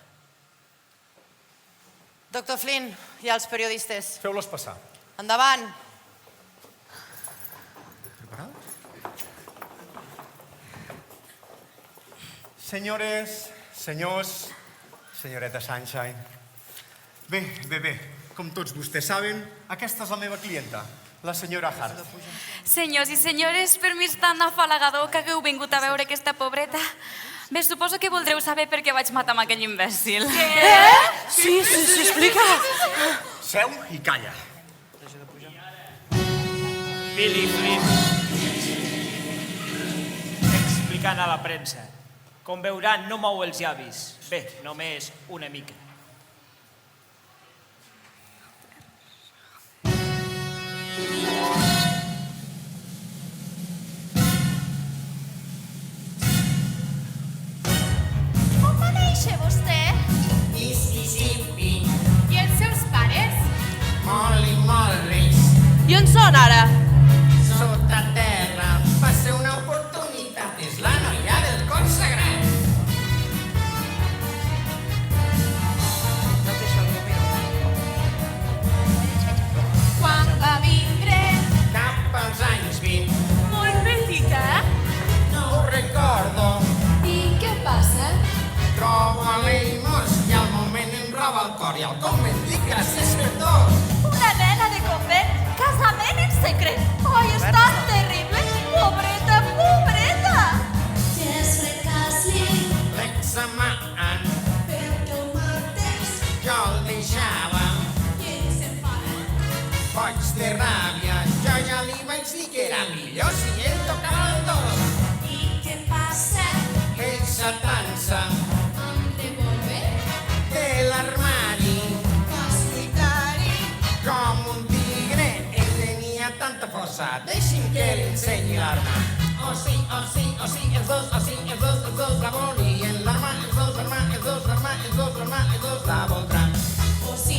Doctor Flynn i els periodistes. Feu-los passar. Endavant. Preparat? Senyores, senyors, senyoreta Sunshine. Bé, com tots vostès saben, aquesta és la meva clienta, la senyora Hart. Senyors i senyores, per mi és tan afalagador que hagueu vingut a veure aquesta pobreta. Bé, suposo que voldreu saber per què vaig matar amb aquell imbècil. Què? Sí, explica. Seu i calla. Billy Flynn, explicant a la premsa. Com veuran, no mou els llavis. Bé, només una mica. On va néixer vostè? Mississippi, I els seus pares? molt rics, I on són ara? sota terra. Va ser una oportunitat, és la noia del cor sagrat. Quan va vindre? Cap als anys 20, Molt petita. no ho recordo. I què passa? Trobo a l'Amos i al moment em roba el cor i al convent dic gràcies per tot. Una nena de convent, casament en secret. Ai, és tan terrible. Pobreta, pobreta. L'examen jo el deixava boig de ràbia. Jo ja li vaig dir que era millor si ell tocava el dos. I què passa? Ell s'atansa Em devolve? de l'armari Vas lluitar-hi? com un tigre. Ell tenia tanta força, deixi'm que li ensenyi l'arma. Oh sí, els dos la volien. L'arma, els dos la voldran. Oh sí,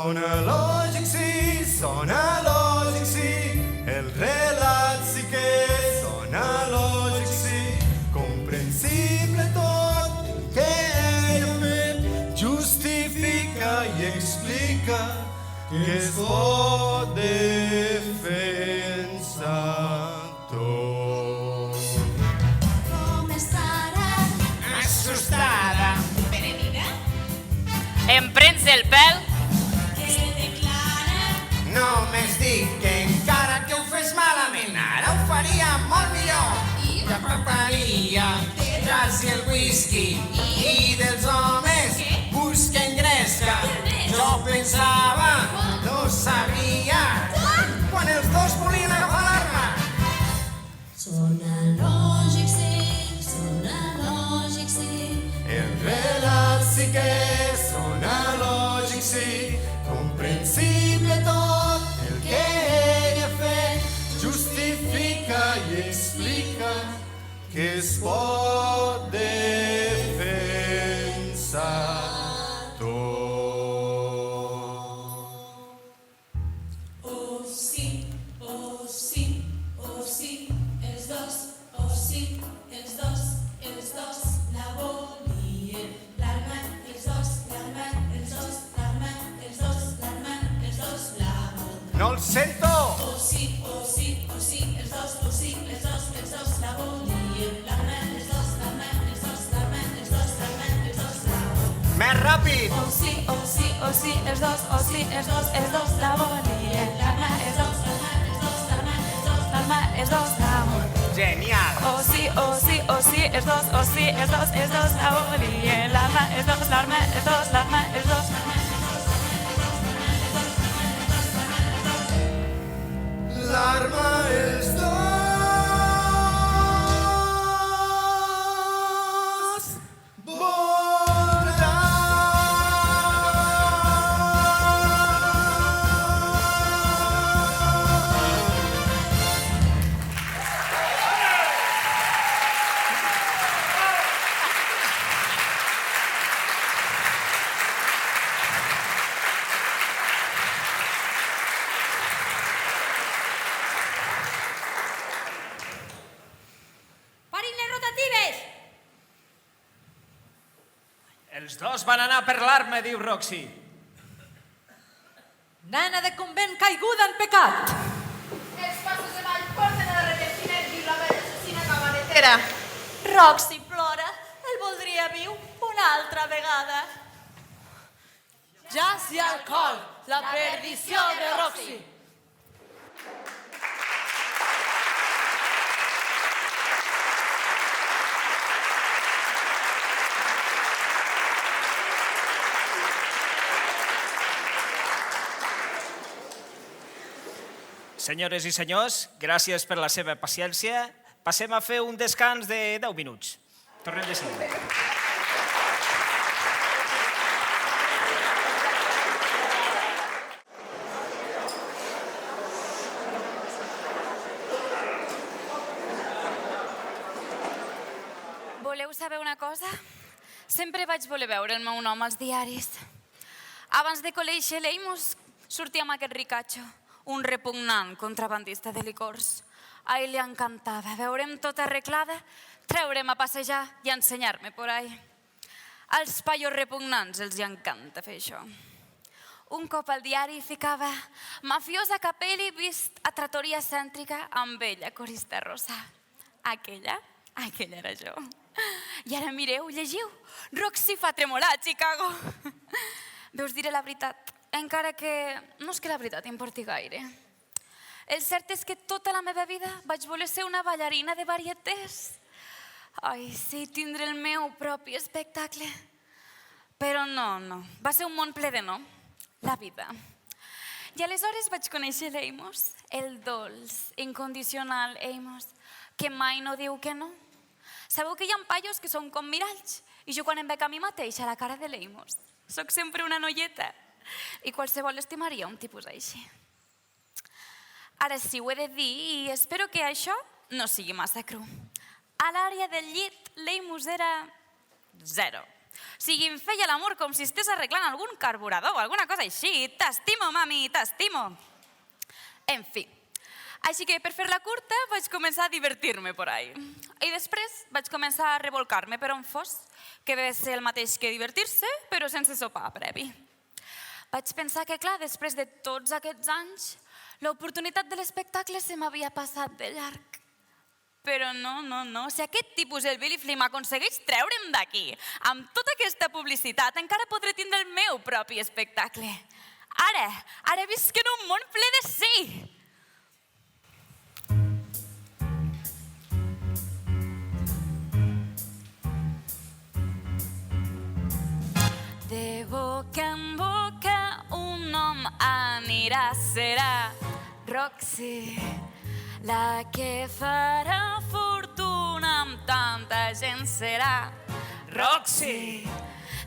Sona lògic, sí, sona lògic, sí. El relat sí que sona lògic, sí. Comprensible tot el que ell ha fet. Justifica i explica que es pot defensar tot. Com estarà? Assustada. Em prens el pèl? Que declara? Només dic que encara que ho fes malament, ara ho faria molt millor. Ja prepararia jazz i el whisky i dels homes busquen gresca. Jo pensava, no sabia, quan els dos volien agafar l'arma. Sona lògic, sí, sona lògic, sí. El relat sí que sona lògic, sí. Comprensible tot el que ell ha fet. Justifica i explica que es pot defensar tot. Oh sí, oh sí, oh sí, els dos, oh sí, els dos, la volien. L'arma, els dos, l'arma, els dos, l'arma, els dos, l'arma, els dos, la volien. No el sento! Oh sí, oh sí, oh sí, els dos, oh sí, els dos, la volien. L'arma, els dos, l'arma, els dos, l'arma, els dos, l'arma, els dos, la volien. Més ràpid! Oh sí, oh sí, oh sí, els dos, oh sí, els dos, la volien. L'arma, els dos, l'arma, els dos, l'arma, els dos, l'arma, els dos, la volien. Genial! Oh sí, oh sí, oh sí, els dos, oh sí, els dos, la volien. L'arma, els dos, l'arma, els dos, l'arma, els dos, l'arma. L'arma els dos Parin les rotatives! Els dos van anar per l'arma, diu Roxy. Nena de convent caiguda en pecat. Els passos de ball porten a l'arrepentiment, diu la vella assassina cabaretera. Roxy plora, el voldria viu una altra vegada. Jazz i alcohol, la perdició de Roxy. Senyores i senyors, gràcies per la seva paciència. Passem a fer un descans de 10 minuts. Tornem de seguida. Voleu saber una cosa? Sempre vaig voler veure el meu nom als diaris. Abans de conèixer l'Amos, sortia amb aquest ricatxo, un repugnant contrabandista de licors. A ell li encantava veure'm tota arreglada, treure'm a passejar i ensenyar-me por ahí. Als paios repugnants els hi encanta fer això. Un cop al diari ficava mafiosa Capelli vist a trattoria cèntrica amb ella, corista rosa. Aquella era jo. I ara mireu, llegiu, Roxy fa tremolar a Chicago. Bé, us diré la veritat, encara que no és que la veritat importi gaire. El cert és que tota la meva vida vaig voler ser una ballarina de varietés. Ai, sí, tindre el meu propi espectacle. Però no, va ser un món ple de no, la vida. I aleshores vaig conèixer l'Amos, el dolç, incondicional Amos, que mai no diu que no. Sabeu que hi ha paios que són com miralls i jo quan em veig a mi mateixa a la cara de l'Amos soc sempre una noieta i qualsevol estimaria un tipus així. Ara sí, ho he de dir i espero que això no sigui massa cru. A l'àrea del llit l'Amos era 0. O sigui, em feia l'amor com si estigués arreglant algun carburador o alguna cosa així. T'estimo, mami, t'estimo. En fi. Així que, per fer-la curta, vaig començar a divertir-me por ahí. I després vaig començar a revolcar-me per on fos, que deve ser el mateix que divertir-se, però sense sopar previ. Vaig pensar que, clar, després de tots aquests anys, l'oportunitat de l'espectacle se m'havia passat de llarg. Però no. Si aquest tipus, el Billy Flynn, m'aconsegueix treure'm d'aquí, amb tota aquesta publicitat, encara podré tindre el meu propi espectacle. Ara visc en un món ple de sí. De boca en boca un nom anirà, serà Roxy, la que farà fortuna amb tanta gent serà Roxy.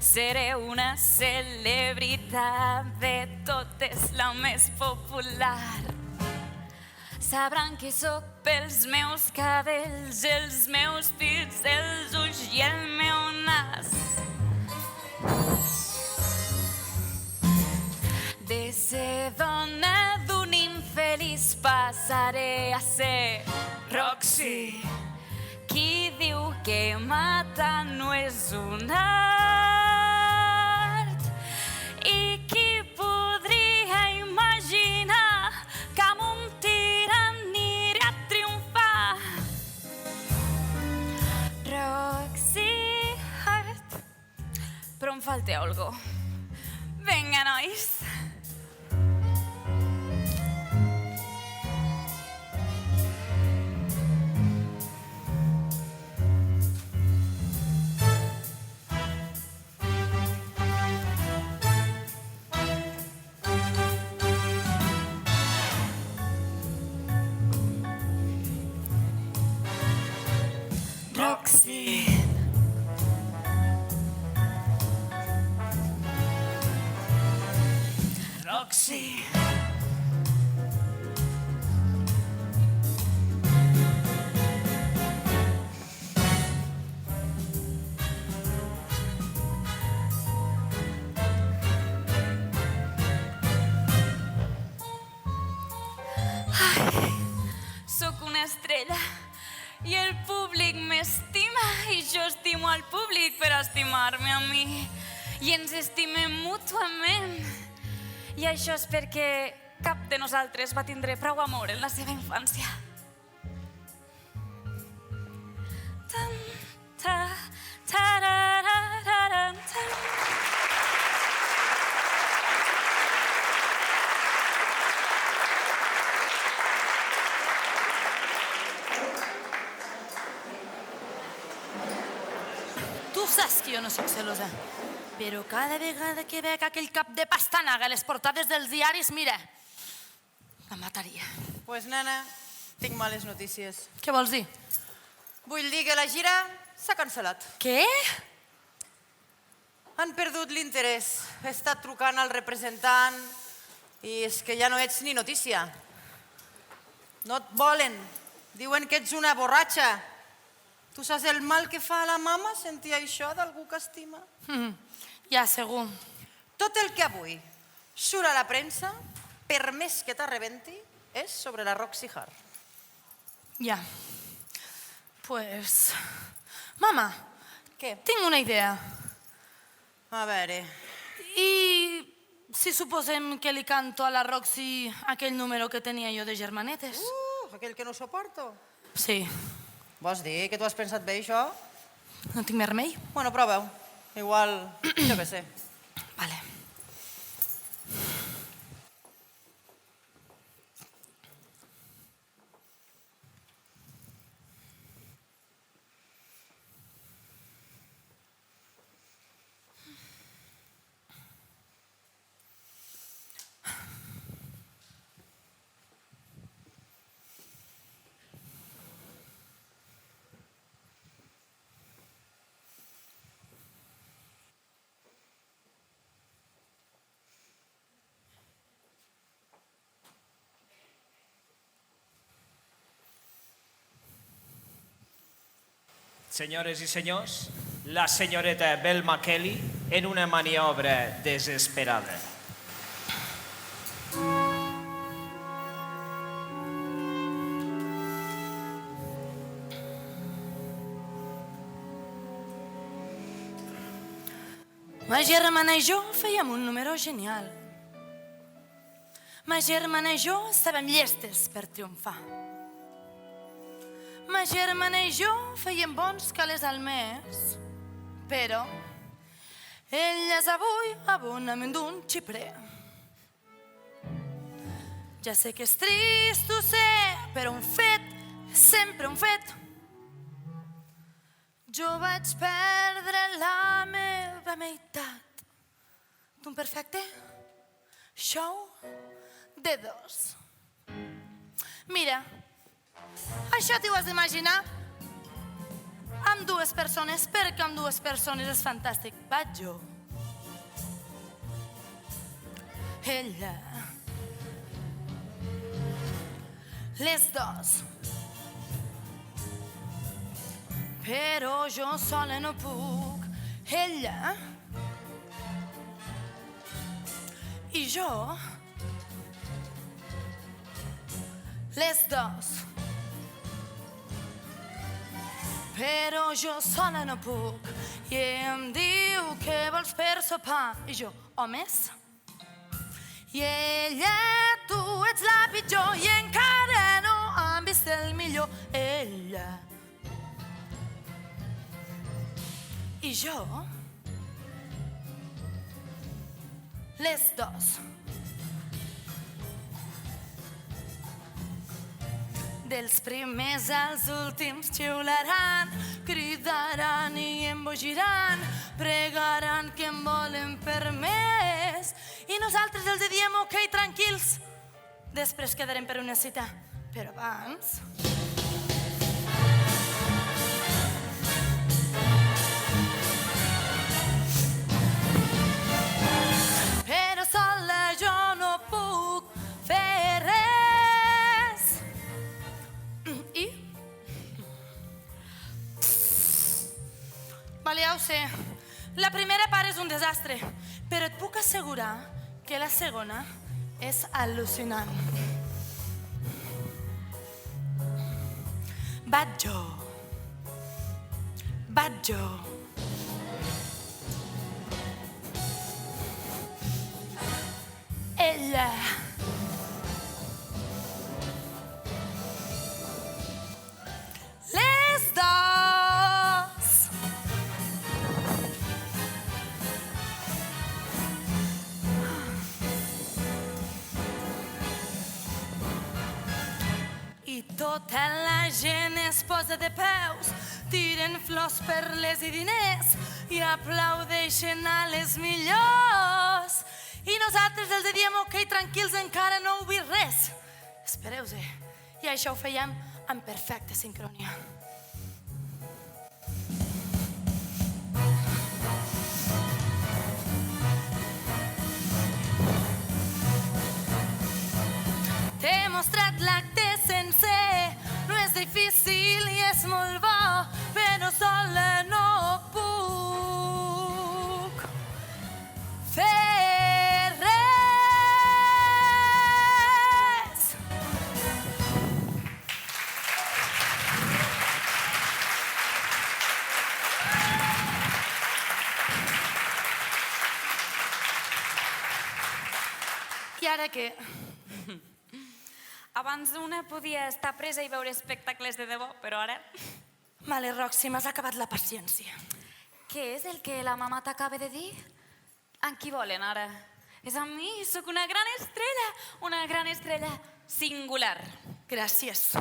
Seré una celebritat, de totes la més popular. Sabran qui sóc pels meus cabells, els meus pits, els ulls i el meu nas. De ser dona d'un infeliç passaré a ser Roxy. Qui diu que matar no és un art? I qui podria imaginar que amb un tir aniré a triomfar? Roxy Hart. Però em falta algo. Vinga, nois. Roxy. Roxy. Sóc una estrella i el públic m'estima i jo estimo al públic per estimar-me a mi i ens estimem mútuament. I això és perquè cap de nosaltres va tindre prou amor en la seva infància. Tan, ta, tararararan, tan. Tu saps que jo no soc celosa, però cada vegada que veig aquell cap de pastanaga a les portades dels diaris, mira, la mataria. Pues, nena, tinc males notícies. Què vols dir? Vull dir que la gira s'ha cancel·lat. Què? Han perdut l'interès. He estat trucant al representant i és que ja no ets ni notícia. No et volen. Diuen que ets una borratxa. Tu saps el mal que fa a la mama sentir això d'algú que estima? Ja, segur. Tot el que avui surt a la premsa, per més que t'arrebenti, és sobre la Roxy Hart. Ja. Pues... Mama, què? Tinc una idea. A veure... I si suposem que li canto a la Roxy aquell número que tenia jo de germanetes? Aquell que no suporto. Sí. Vols dir que tu has pensat bé, això? No tinc més remei? Bueno, prova-ho. Igual, jo què sé. Vale. Senyores i senyors, la senyoreta Belma Kelly en una maniobra desesperada. Ma germana i jo fèiem un número genial. Ma germana i jo estàvem llestes per triomfar. Ma germana i jo fèiem bons calés al mes, però elles avui abonament d'un xiprer. Ja sé que és trist, ho sé, però un fet és sempre un fet. Jo vaig perdre la meva meitat d'un perfecte show de dos. Mira, això t'ho has d'imaginar amb dues persones, perquè amb dues persones és fantàstic. Vaig jo, ella, les dos. Però jo sola no puc, ella i jo, les dos. Però jo sola no puc i em diu què vols per sopar i jo, homes? I ella, tu ets la pitjor i encara no han vist el millor. Ella i jo, les dos. Dels primers als últims xiularan, cridaran i embogiran, pregaran que en volen per més i nosaltres els diem ok, tranquils. Després quedarem per una cita, però abans... Però sola jo no puc fer res. I? Vale, ja ho sé. La primera part és un desastre, però et puc assegurar que la segona és al·lucinant. Vaig jo. Ella. Les dos. I tota la gent es posa de peus, tiren flors, perles i diners i aplaudeixen a les millors. I nosaltres els diem, ok, tranquils, encara no heu vist res. Espereu-se. I això ho fèiem en perfecta sincronia. T'he mostrat l'acte sencer, no és difícil i és molt bo, però sola no puc fer res. I ara què? Abans una podia estar presa i veure espectacles de debò, però ara... Vale, Roxy, m'has acabat la paciència. Què és el que la mama t'acaba de dir? Amb qui volen ara? És amb mi, sóc una gran estrella singular. Gràcies.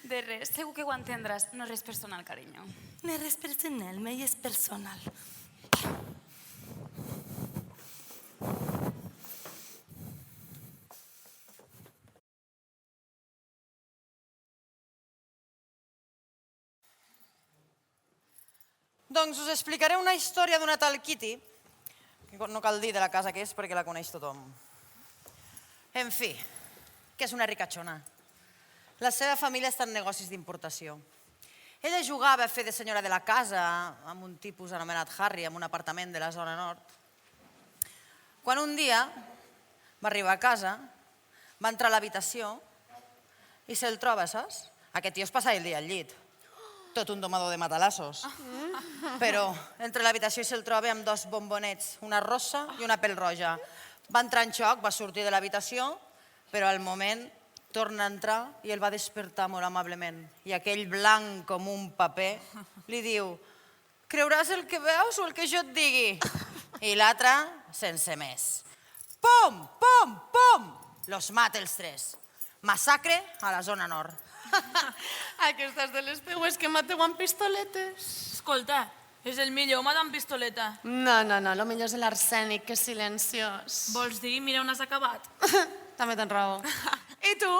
De res, segur que ho entendràs. No és res personal, carinyo. No és res personal, mai és personal. Doncs us explicaré una història d'una tal Kitty, que no cal dir de la casa que és perquè la coneix tothom. En fi, que és una ricachona. La seva família està en negocis d'importació. Ella jugava a fer de senyora de la casa amb un tipus anomenat Harry en un apartament de la zona nord. Quan un dia va arribar a casa, va entrar a l'habitació i se'l troba, saps? Aquest tio es passa el dia al llit. Tot un domador de matalassos. Però entra a l'habitació i se'l troba amb dos bombonets, una rossa i una pèl-roja. Va entrar en xoc, va sortir de l'habitació, però al moment torna a entrar i el va despertar molt amablement. I aquell blanc com un paper li diu: creuràs el que veus o el que jo et digui? I l'altre, sense més. Pum, pum, pum! Los mata els tres. Massacre a la zona nord. Aquestes de les teues que mateu amb pistoletes. Escolta, és el millor, Madame Pistoleta. No, lo millor és l'arsènic, que és silenciós. Vols dir, mira on has acabat? També tens raó. I tu?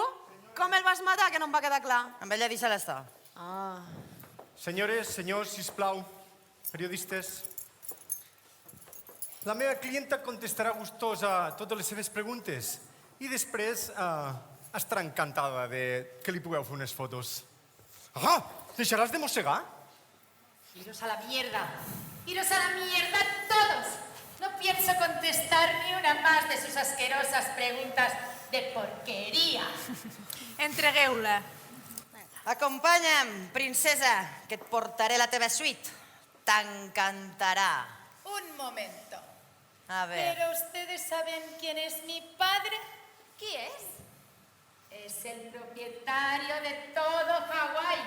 Com el vas matar, que no em va quedar clar? Amb ella deixa-la estar. Senyores, senyors, sisplau, periodistes. La meva clienta contestarà gustosa a totes les seves preguntes i després estarà encantada de que li pugueu fer unes fotos. Ah, deixaràs de mossegar? Iros a la mierda. Iros a la mierda todos. No pienso contestar ni una más de sus asquerosas preguntas de porquería. Entregueu-la. Acompanya'm, princesa, que et portaré la teva suite. T'encantarà. Un momento. A ver. ¿Pero ustedes saben quién es mi padre? ¿Quién es? Es el propietario de todo Hawái.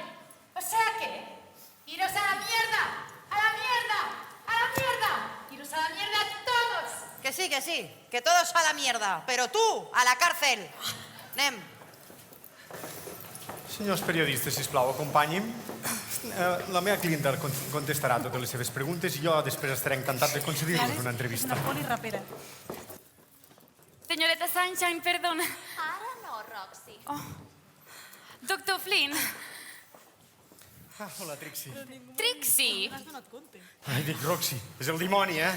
O sea que, iros a la mierda, a la mierda, a la mierda. Iros a la mierda todos. Que sí, que todos a la mierda, però tu a la càrcel. Anem. Senyors periodistes, sisplau, acompanyi'm. La meva clienta contestarà totes les seves preguntes i jo després estaré encantat de concedir-vos una entrevista. Una poli rapera. Señorita Sunshine, perdona. Ara no, Roxy. Doctor Flynn. Hola, Trixie. Trixie. Ai, dic Roxy, és el dimoni, eh?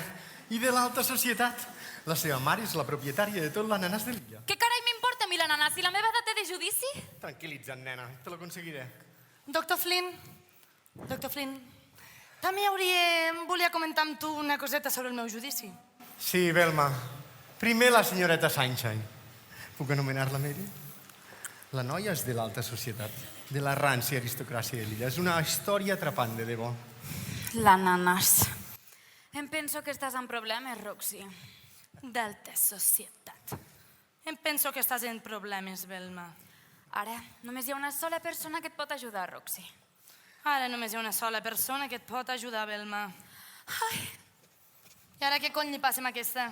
I de l'alta societat. La seva mare és la propietària de tot l'ananàs de l'illa. Què carai m'importa a mi l'ananàs si la meva edat té de judici? Tranquil·litza't, nena, te l'aconseguiré. Doctor Flynn, també volia comentar amb tu una coseta sobre el meu judici. Sí, Velma. Primer la senyoreta Sunshine. Puc anomenar-la Mary? La noia és de l'alta societat, de la rància aristocràcia de l'illa. És una història atrapant, de debò. L'ananàs. Em penso que estàs en problemes, Roxy. D'alta societat. Em penso que estàs en problemes, Velma. Ara, només hi ha una sola persona que et pot ajudar, Roxy. Ara només hi ha una sola persona que et pot ajudar, Velma. Ai, I ara què cony li passa amb aquesta?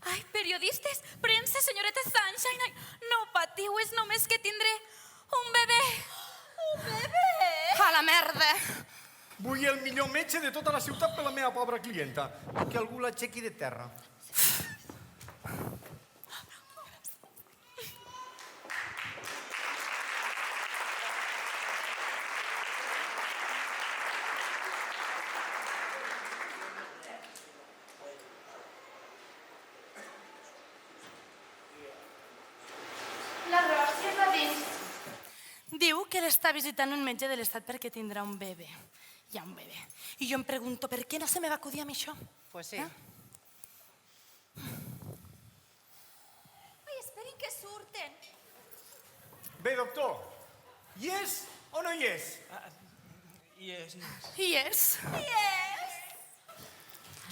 ai, periodistes, premsa, senyoreta Sunshine. Ai, no patiu, és només que tindré un bebè. Un bebè? A la merda! Vull el millor metge de tota la ciutat per la meva pobra clienta. Que algú l'aixequi de terra. La Roxy està dins. Diu que l'està visitant un metge de l'estat perquè tindrà un bebè. Hi ha un bebè. I jo em pregunto, per què no se me va acudir a mi això? Pues sí. Ai, esperin que surten. Bé, doctor, hi és o no hi és? Yes. I és.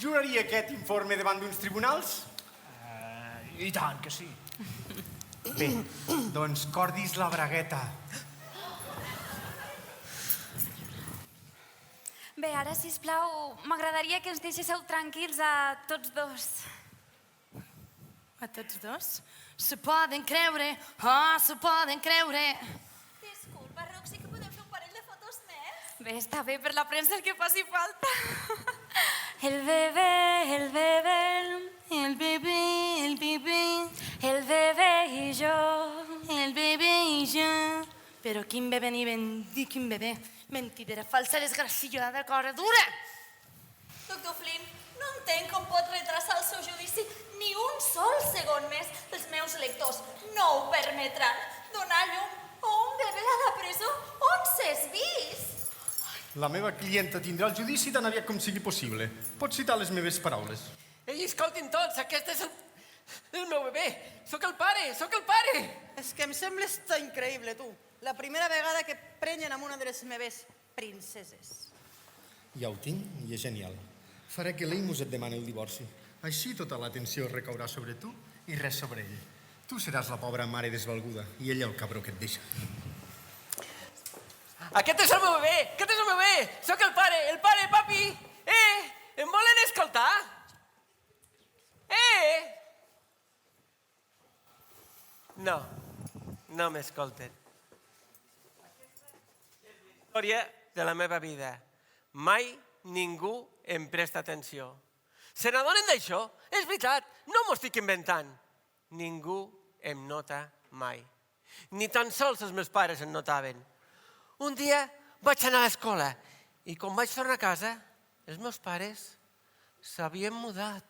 Juraria aquest informe davant d'uns tribunals? I tant que sí. Bé, doncs cordis la bragueta. Bé, ara, sisplau, m'agradaria que ens deixéssiu tranquils a tots dos. A tots dos? Se poden creure, se poden creure. Disculpa, Roxy, que podem fer un parell de fotos més? Bé, està bé per la premsa el que faci falta. El bebè, el bebè, El bebè, el bebè, el bebè i jo. el bebè i jo. Però quin bebè ni ben dir quin bebè. Mentidera, falsa, desgraciada, cosa dura. Doctor Flynn, no entenc com pot retrasar el seu judici ni un sol segon més. Els meus lectors no ho permetran. Donar llum a un bebè a la presó? On s'has vist? La meva clienta tindrà el judici tan aviat com sigui possible. Pots citar les meves paraules. Ei, escoltin tots, aquest és el meu bebè. Sóc el pare, sóc el pare. És que em sembles tan increïble, tu. La primera vegada que prenyen amb una de les meves princeses. Ja ho tinc i és genial. Faré que l'Amos et demani el divorci. Així tota l'atenció recaurà sobre tu i res sobre ell. Tu seràs la pobra mare desvalguda i ell el cabró que et deixa. Aquest és el meu bebè, aquest és el meu bebè. Sóc el pare, papi. Em volen escoltar? No, no m'escolten. La història de la meva vida. Mai ningú em presta atenció. Se n'adonen d'això? És veritat, no m'ho estic inventant. Ningú em nota mai. Ni tan sols els meus pares em notaven. Un dia vaig anar a l'escola i quan vaig tornar a casa, els meus pares s'havien mudat.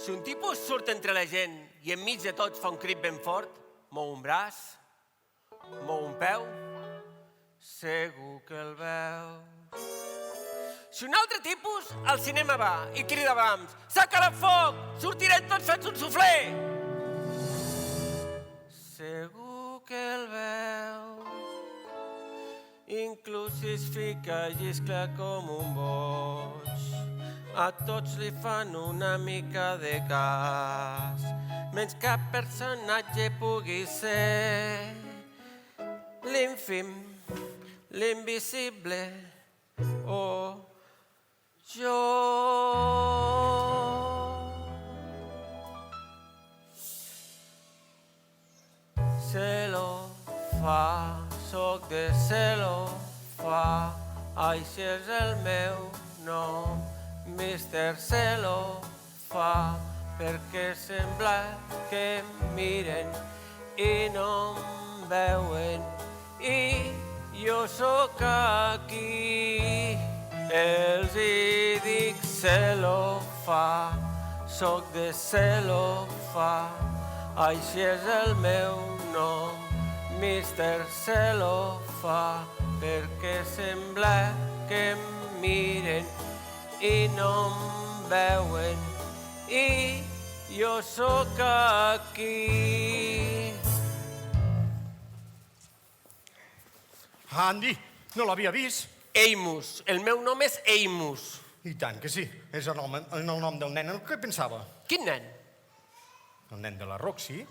Si un tipus surt entre la gent i enmig de tots fa un crit ben fort, mou un braç, mou un peu, segur que el veus. Si un altre tipus al cinema va i crida brams, saca el foc, sortirem tots fets un suflé. Segur que el veus, inclús si es fica i lliscla com un boig. A tots li fan una mica de cas, menys cap personatge pugui ser l'ínfim, l'invisible o jo. Celofà, soc de celofà, així és el meu nom. Mr. Celofà, perquè sembla que em miren i no em veuen. I jo sóc aquí, els hi dic celofà, sóc de celofà, així és el meu nom. Mr. Celofà, perquè sembla que em miren i no em veuen, i jo sóc aquí. Andy, no l'havia vist. Amos, el meu nom és Amos. I tant que sí, és el nom del nen. Què pensava? Quin nen? El nen de la Roxy.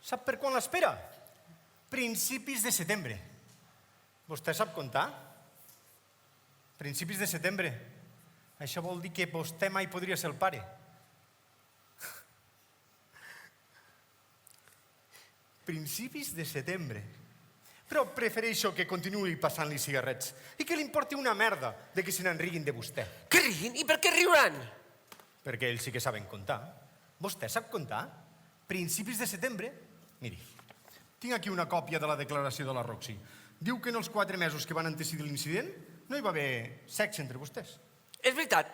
Sap per quan l'espera? Principis de setembre. Vostè sap comptar? Principis de setembre. Això vol dir que vostè mai podria ser el pare. Principis de setembre. Però prefereixo que continuï passant-li cigarrets i que li importi una merda de que se n'enriguin de vostè. Que riguin? I per què riuran? Perquè ells sí que saben comptar. Vostè sap comptar? Principis de setembre? Miri, tinc aquí una còpia de la declaració de la Roxy. Diu que en els 4 mesos que van antecedir l'incident no hi va haver sexe entre vostès. És veritat,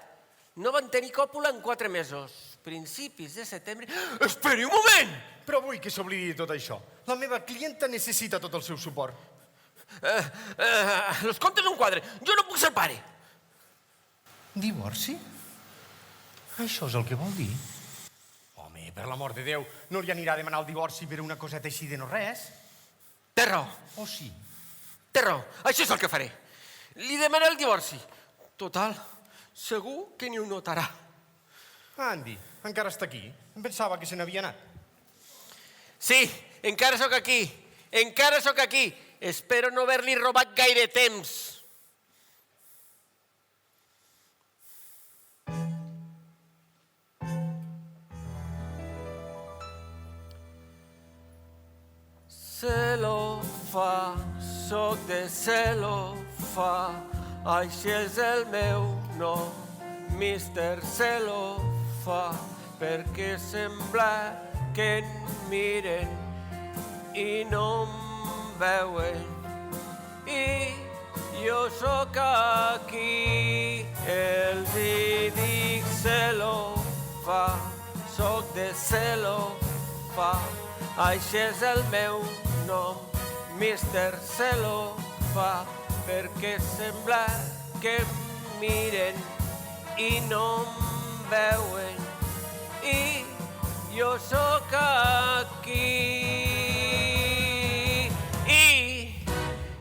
no van tenir còpula en 4 mesos. Principis de setembre... Esperi un moment! Però vull que s'oblidi de tot això. La meva clienta necessita tot el seu suport. Los comptes un quadre. Jo no puc ser pare. Divorci? Això és el que vol dir? Home, per l'amor de Déu, no li anirà a demanar el divorci per una coseta així de no res? Té raó. O sí? Té raó. Això és el que faré. Li demanaré el divorci. Total, segur que ni ho notarà. Andy, encara està aquí. Em pensava que se n'havia anat. Sí, encara sóc aquí. Encara sóc aquí. Espero no haver-li robat gaire temps. Celofà, soc de celofà, així és el meu nom, Mr. Celofà, perquè sembla que em miren i no em veuen. I jo sóc aquí, els hi dic Celofa, sóc de Celofa, així és el meu nom, Mr. Celofa, perquè sembla que em miren i no em veuen. I jo sóc aquí. I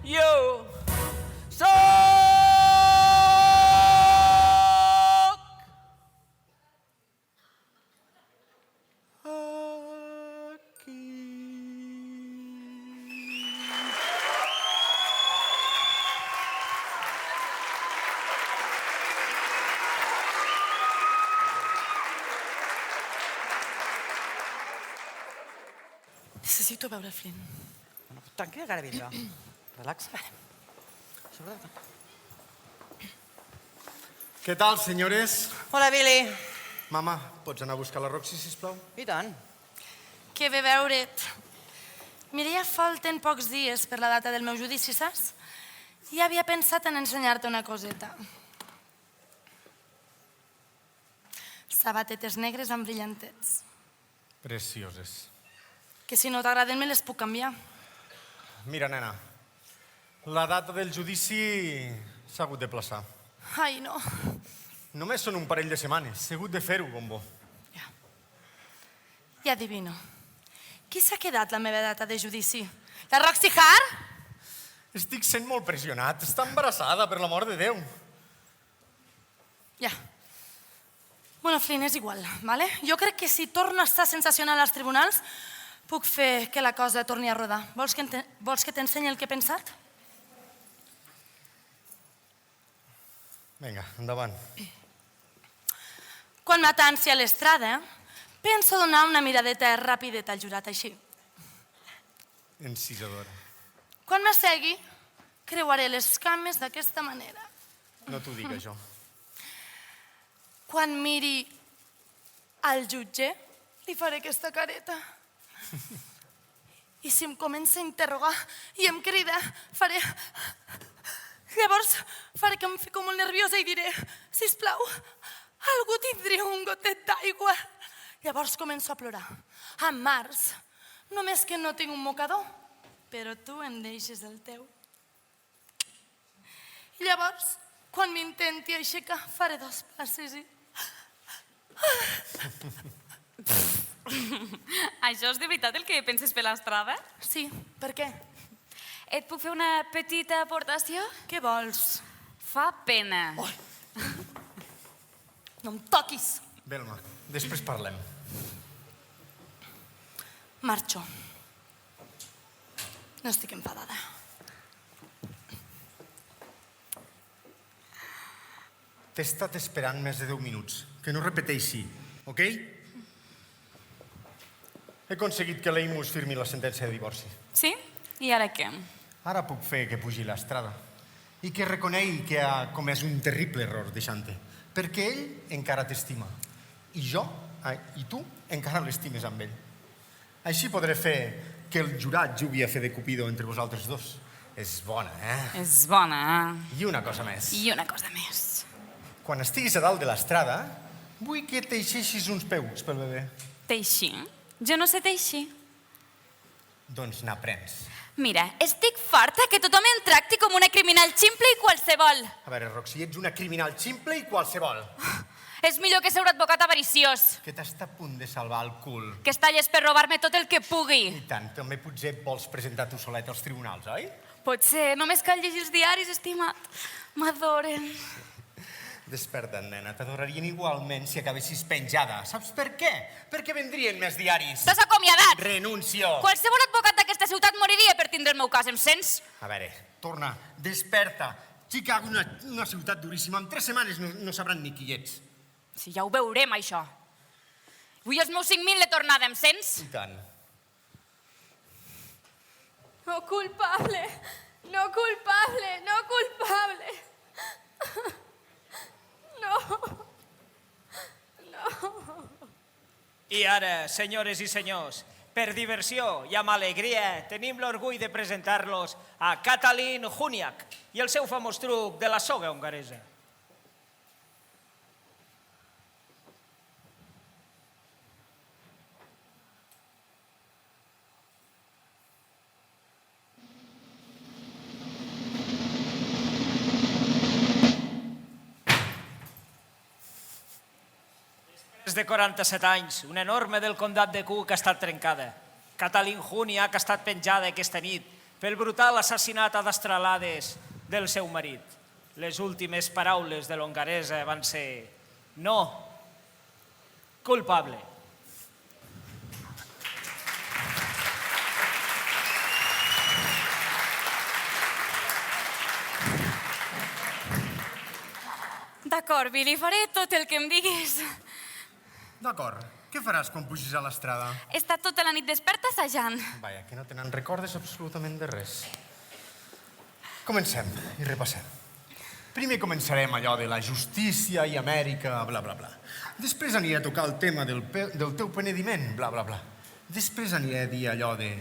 jo Necessito veure Flynn. Tranquil·la, cara vella. Relaxa. Què tal, senyores? Hola, Billy. Mama, pots anar a buscar la Roxy, sisplau? I tant. Que bé veure't. Mira, ja falten pocs dies per la data del meu judici, saps? Ja havia pensat en ensenyar-te una coseta. Sabatetes negres amb brillantets. Precioses. Que si no t'agraden me les puc canviar. Mira, nena, la data del judici s'ha hagut de plaçar. Ai, no. Només són un parell de setmanes. S'ha hagut de fer-ho, bombo. Ja adivino. Qui s'ha quedat la meva data de judici? La Roxy Hart? Estic sent molt pressionat. Està embarassada, per l'amor de Déu. Ja. Bueno, Flynn, és igual, vale? Jo crec que si torno a estar sensacional als tribunals, puc fer que la cosa torni a rodar. Vols que t'ensenyi el que he pensat? Vinga, endavant. Quan m'atansi a l'estrada, penso donar una miradeta rapideta al jurat, així. Encisadora. Quan m'assegui, creuaré les cames d'aquesta manera. No t'ho dic, això. Quan miri al jutge, li faré aquesta careta. I si em comença a interrogar i em crida, faré... Llavors faré que em fico molt nerviosa i diré, sisplau, algú tindria un gotet d'aigua. Llavors començo a plorar. En març, només que no tinc un mocador, però tu em deixes el teu. I llavors, quan m'intenti aixecar, faré 2 passes i... Això és de veritat el que penses per l'estrada? Sí, per què? Et puc fer una petita aportació? Què vols? Fa pena. No em toquis. Velma, després parlem. Marxo. No estic enfadada. T'he estat esperant més de 10 minuts. Que no repeteixi, ok? He aconseguit que l'Amos firmi la sentència de divorci. Sí? I ara què? Ara puc fer que pugi l'estrada i que reconegui que ha comès un terrible error deixant-te, perquè ell encara t'estima i jo, i tu, encara l'estimes amb ell. Així podré fer que el jurat jugui a fer de Cupido entre vosaltres dos. És bona, eh? És bona, eh? I una cosa més. I una cosa més. Quan estiguis a dalt de l'estrada, vull que teixeixis uns peus pel bebè. Teixir? Jo no sé teixir. Doncs n'aprens. Mira, estic farta que tothom em tracti com una criminal ximple i qualsevol. A veure, Roxy, ets una criminal ximple i qualsevol. És millor que ser un advocat avariciós. Que t'està a punt de salvar el cul. Que estalles per robar-me tot el que pugui. I tant, també potser vols presentar tu solet als tribunals, oi? Potser, només cal llegir els diaris, estimat. M'adoren. Desperta't, nena, t'adorarien igualment si acabessis penjada. Saps per què? Perquè vendrien més diaris. T'has acomiadat! Renuncio! Qualsevol advocat d'aquesta ciutat moriria per tindre el meu cas, em sents? A veure, torna, desperta. Chicago, una ciutat duríssima. En 3 setmanes no sabran ni qui ets. Sí, ja ho veurem, això. Vull els meus 5.000 de tornada, em sents? I tant. No culpable, no culpable, no culpable. No. No. I ara, senyores i senyors, per diversió i amb alegria, tenim l'orgull de presentar-los a Katalin Huniak i el seu famós truc de la soga hongaresa. Des de 47 anys, una norma del comtat de Cook ha estat trencada. Katalin Huniak ha estat penjada aquesta nit pel brutal assassinat a destralades del seu marit. Les últimes paraules de l'hongaresa van ser no, culpable. D'acord, Billy, faré tot el que em diguis. D'acord. Què faràs quan pugis a l'estrada? He estat tota la nit desperta assajant. Vaja, que no te n'en recordes absolutament de res. Comencem i repassem. Primer començarem allò de la justícia i Amèrica, bla, bla, bla. Després aniré a tocar el tema del teu penediment, bla, bla, bla. Després aniré a dir allò de...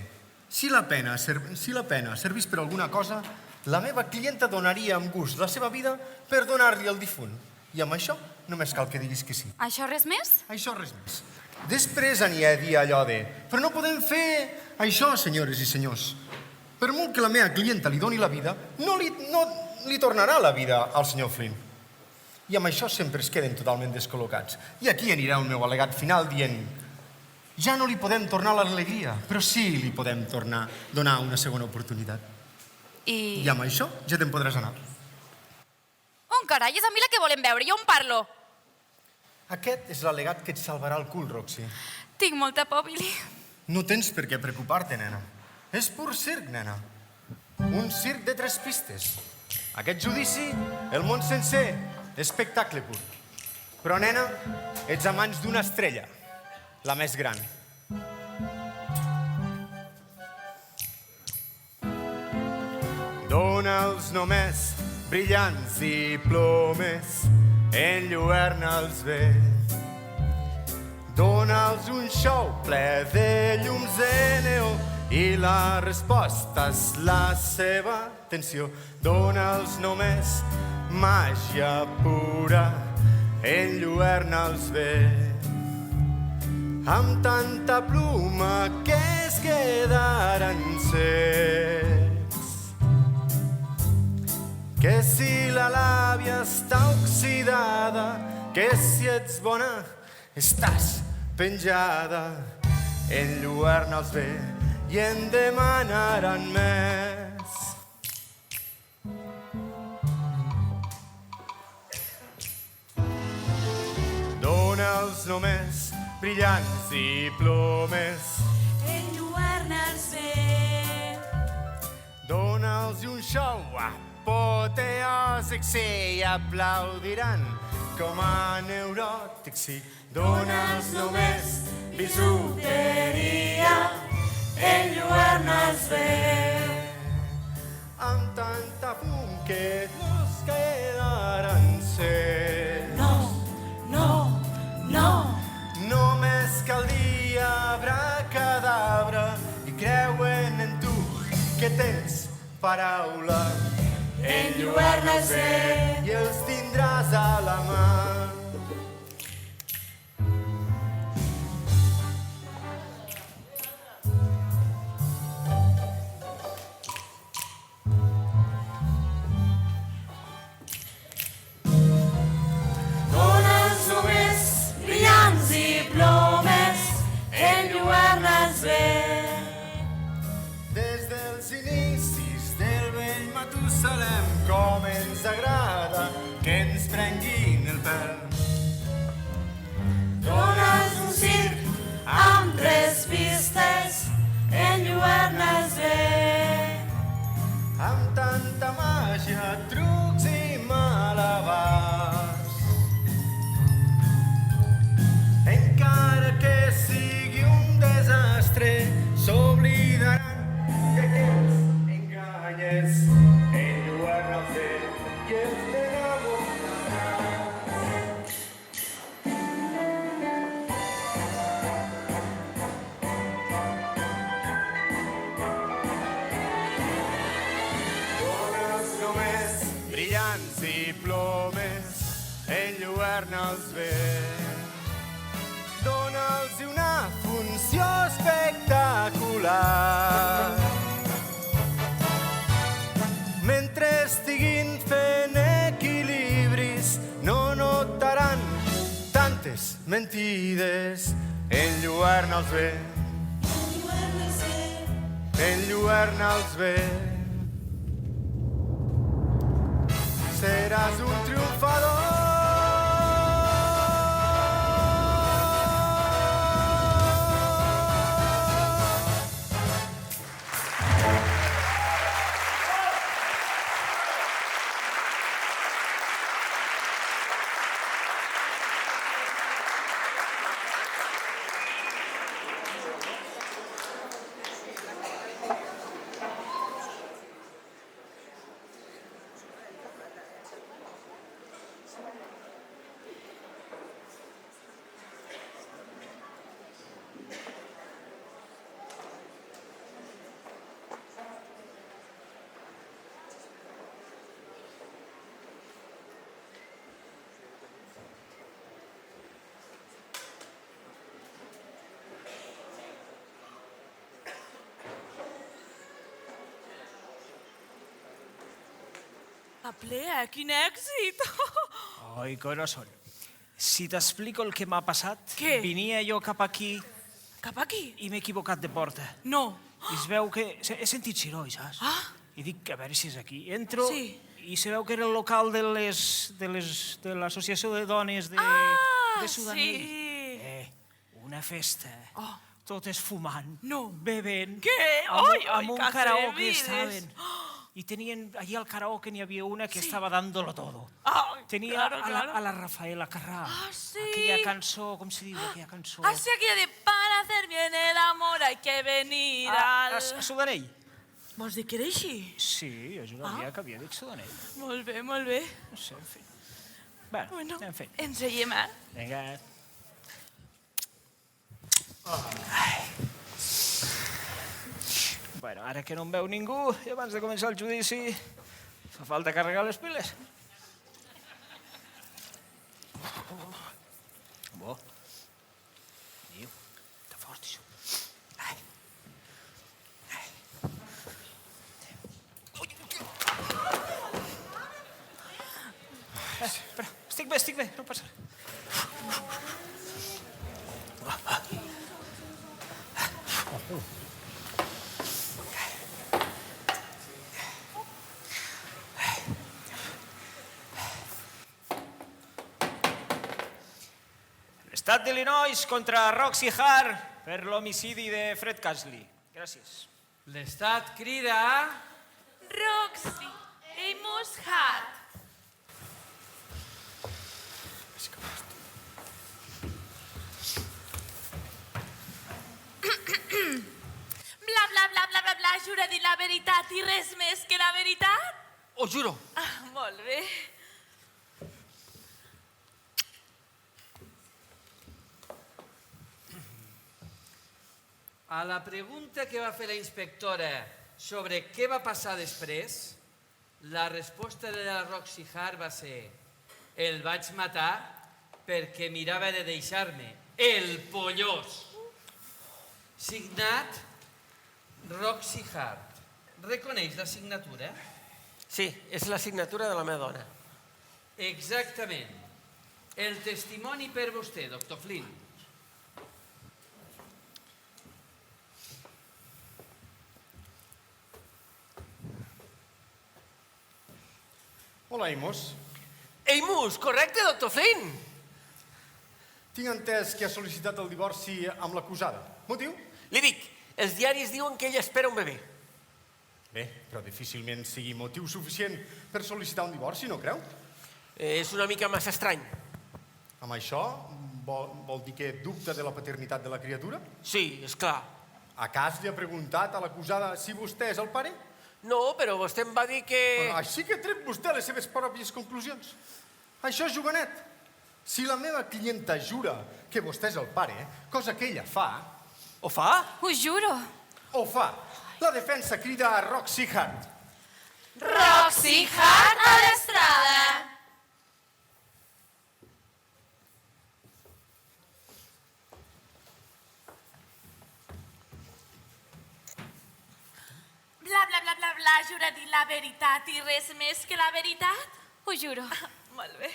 Si la pena servís per alguna cosa, la meva clienta donaria amb gust la seva vida per donar-li al difunt. I amb això només cal que diguis que sí. Això res més? Això res més. Després aniré a dir allò de... Però no podem fer això, senyores i senyors. Per molt que la meva clienta li doni la vida, no li tornarà la vida al senyor Flynn. I amb això sempre es queden totalment descol·locats. I aquí anirà el meu al·legat final dient... Ja no li podem tornar l'alegria, però sí li podem tornar a donar una segona oportunitat. I amb això ja te'n podràs anar. On carai, és a mi la que volem veure, jo on parlo? Aquest és l'al·legat que et salvarà el cul, Roxy. Tinc molta por, Billy. No tens per què preocupar-te, nena. És pur circ, nena. Un circ de 3 pistes. Aquest judici, el món sencer, espectacle pur. Però, nena, ets a mans d'una estrella, la més gran. Dona'ls només brillants diplomes, enlluerna'ls bé. Dona'ls un show ple de llums de neó i la resposta és la seva atenció. Dona'ls només màgia pura, enlluerna'ls bé. Amb tanta pluma que es quedaran cecs. Que si la làbia està oxidada, que si ets bona, estàs penjada. Enlluerna'ls bé i en demanaran més. Dona'ls només brillants diplomes, enlluerna'ls bé. Dona'ls un show apoteòsic, sí, i aplaudiran com a neuròtics, sí. Dona'ls només bisuteria, enlluerna'ls bé. Amb tanta fum que no es quedaran cecs. No, no, no. Només cal dir abracadabra i creuen en tu que tens paraula. Enlluerna'ls bé i els tindràs a la mà. Dona'ls només brillants i plomes, enlluerna'ls bé. Des dels inicis del vell Matusalem, com ens agrada que ens prenguin el pèl. Dona'ls un circ amb 3 pistes, enlluerna'ls bé. Amb tanta màgia, trucs i malabars. Encara que sigui un desastre, s'oblidaran que aquests enganyes. Enlluerna'ls bé i els enamoraran. mans i plomes, enlluerna'ls bé. Dona'ls una funció espectacular. Mentre estiguin fent equilibris, no notaran tantes mentides. Enlluerna'ls bé. Enlluerna'ls bé. Seràs un triomfador. A ple, quin èxit! Ai, corazón. Si t'explico el que m'ha passat, Què? venia jo cap aquí Cap aquí? i m'he equivocat de porta. No. I es veu que... He sentit soroll, saps? Ah. I dic, a veure si és aquí. Entro Sí. i se veu que era el local de l'associació de dones de Sudanell. sí. Una festa. Oh. Totes fumant, No. bevent. Què? Amb, Ai, amb un que karaoke atrevides. estaven. I tenien, allí al karaoke n'hi havia una que estava dándolo todo. Ay, Tenia claro, a claro. la Rafaela Carrà. Ah, sí. Aquella cançó, com se diu aquella cançó? Así aquella de para hacer bien el amor hay que venir al... A Sudanell. Vols dir que era així? Sí, jo juraria que havia dit Sudanell. Molt bé, molt bé. No sé, en fi. Bueno, Bueno, en fi. ensenyem, Vinga. Bueno, ara que no em veu ningú, i abans de començar el judici, fa falta carregar les piles. Bo. Diu, està fort, això. Ai. Ai. Espera, estic bé, no passa res. Estat d'Illinois contra Roxy Hart per l'homicidi de Fred Casley. Gràcies. L'estat crida... Roxy, Amos Hart. Bla, bla, bla, bla, bla, bla, jura dir la veritat i res més que la veritat? Ho juro. Ah, molt bé. A la pregunta que va fer la inspectora sobre què va passar després, la resposta de la Roxy Hart va ser: el vaig matar perquè mirava de deixar-me el pollós. Signat Roxy Hart. Reconeix la signatura? Sí, és la signatura de la meva dona. Exactament. El testimoni per vostè, doctor Flynn. Hola, Amos. Amos, correcte, doctor Flynn? Tinc entès que ha sol·licitat el divorci amb l'acusada. Motiu? Li dic, els diaris diuen que ella espera un bebè. Bé, però difícilment sigui motiu suficient per sol·licitar un divorci, no creu? És una mica massa estrany. Amb això vol dir que dubta de la paternitat de la criatura? Sí, és clar. A cas li ha preguntat a l'acusada si vostè és el pare? No, però vostè em va dir que... Així que tret vostè les seves pròpies conclusions. Això és juganet. Si la meva clienta jura que vostè és el pare, cosa que ella fa... Ho fa? Ho juro. Ho fa. La defensa crida a Roxy Hart. Roxy Hart a l'estrany. abraçada! Bla, bla, bla, bla, bla, jura dir la veritat i res més que la veritat? Ho juro. Molt bé.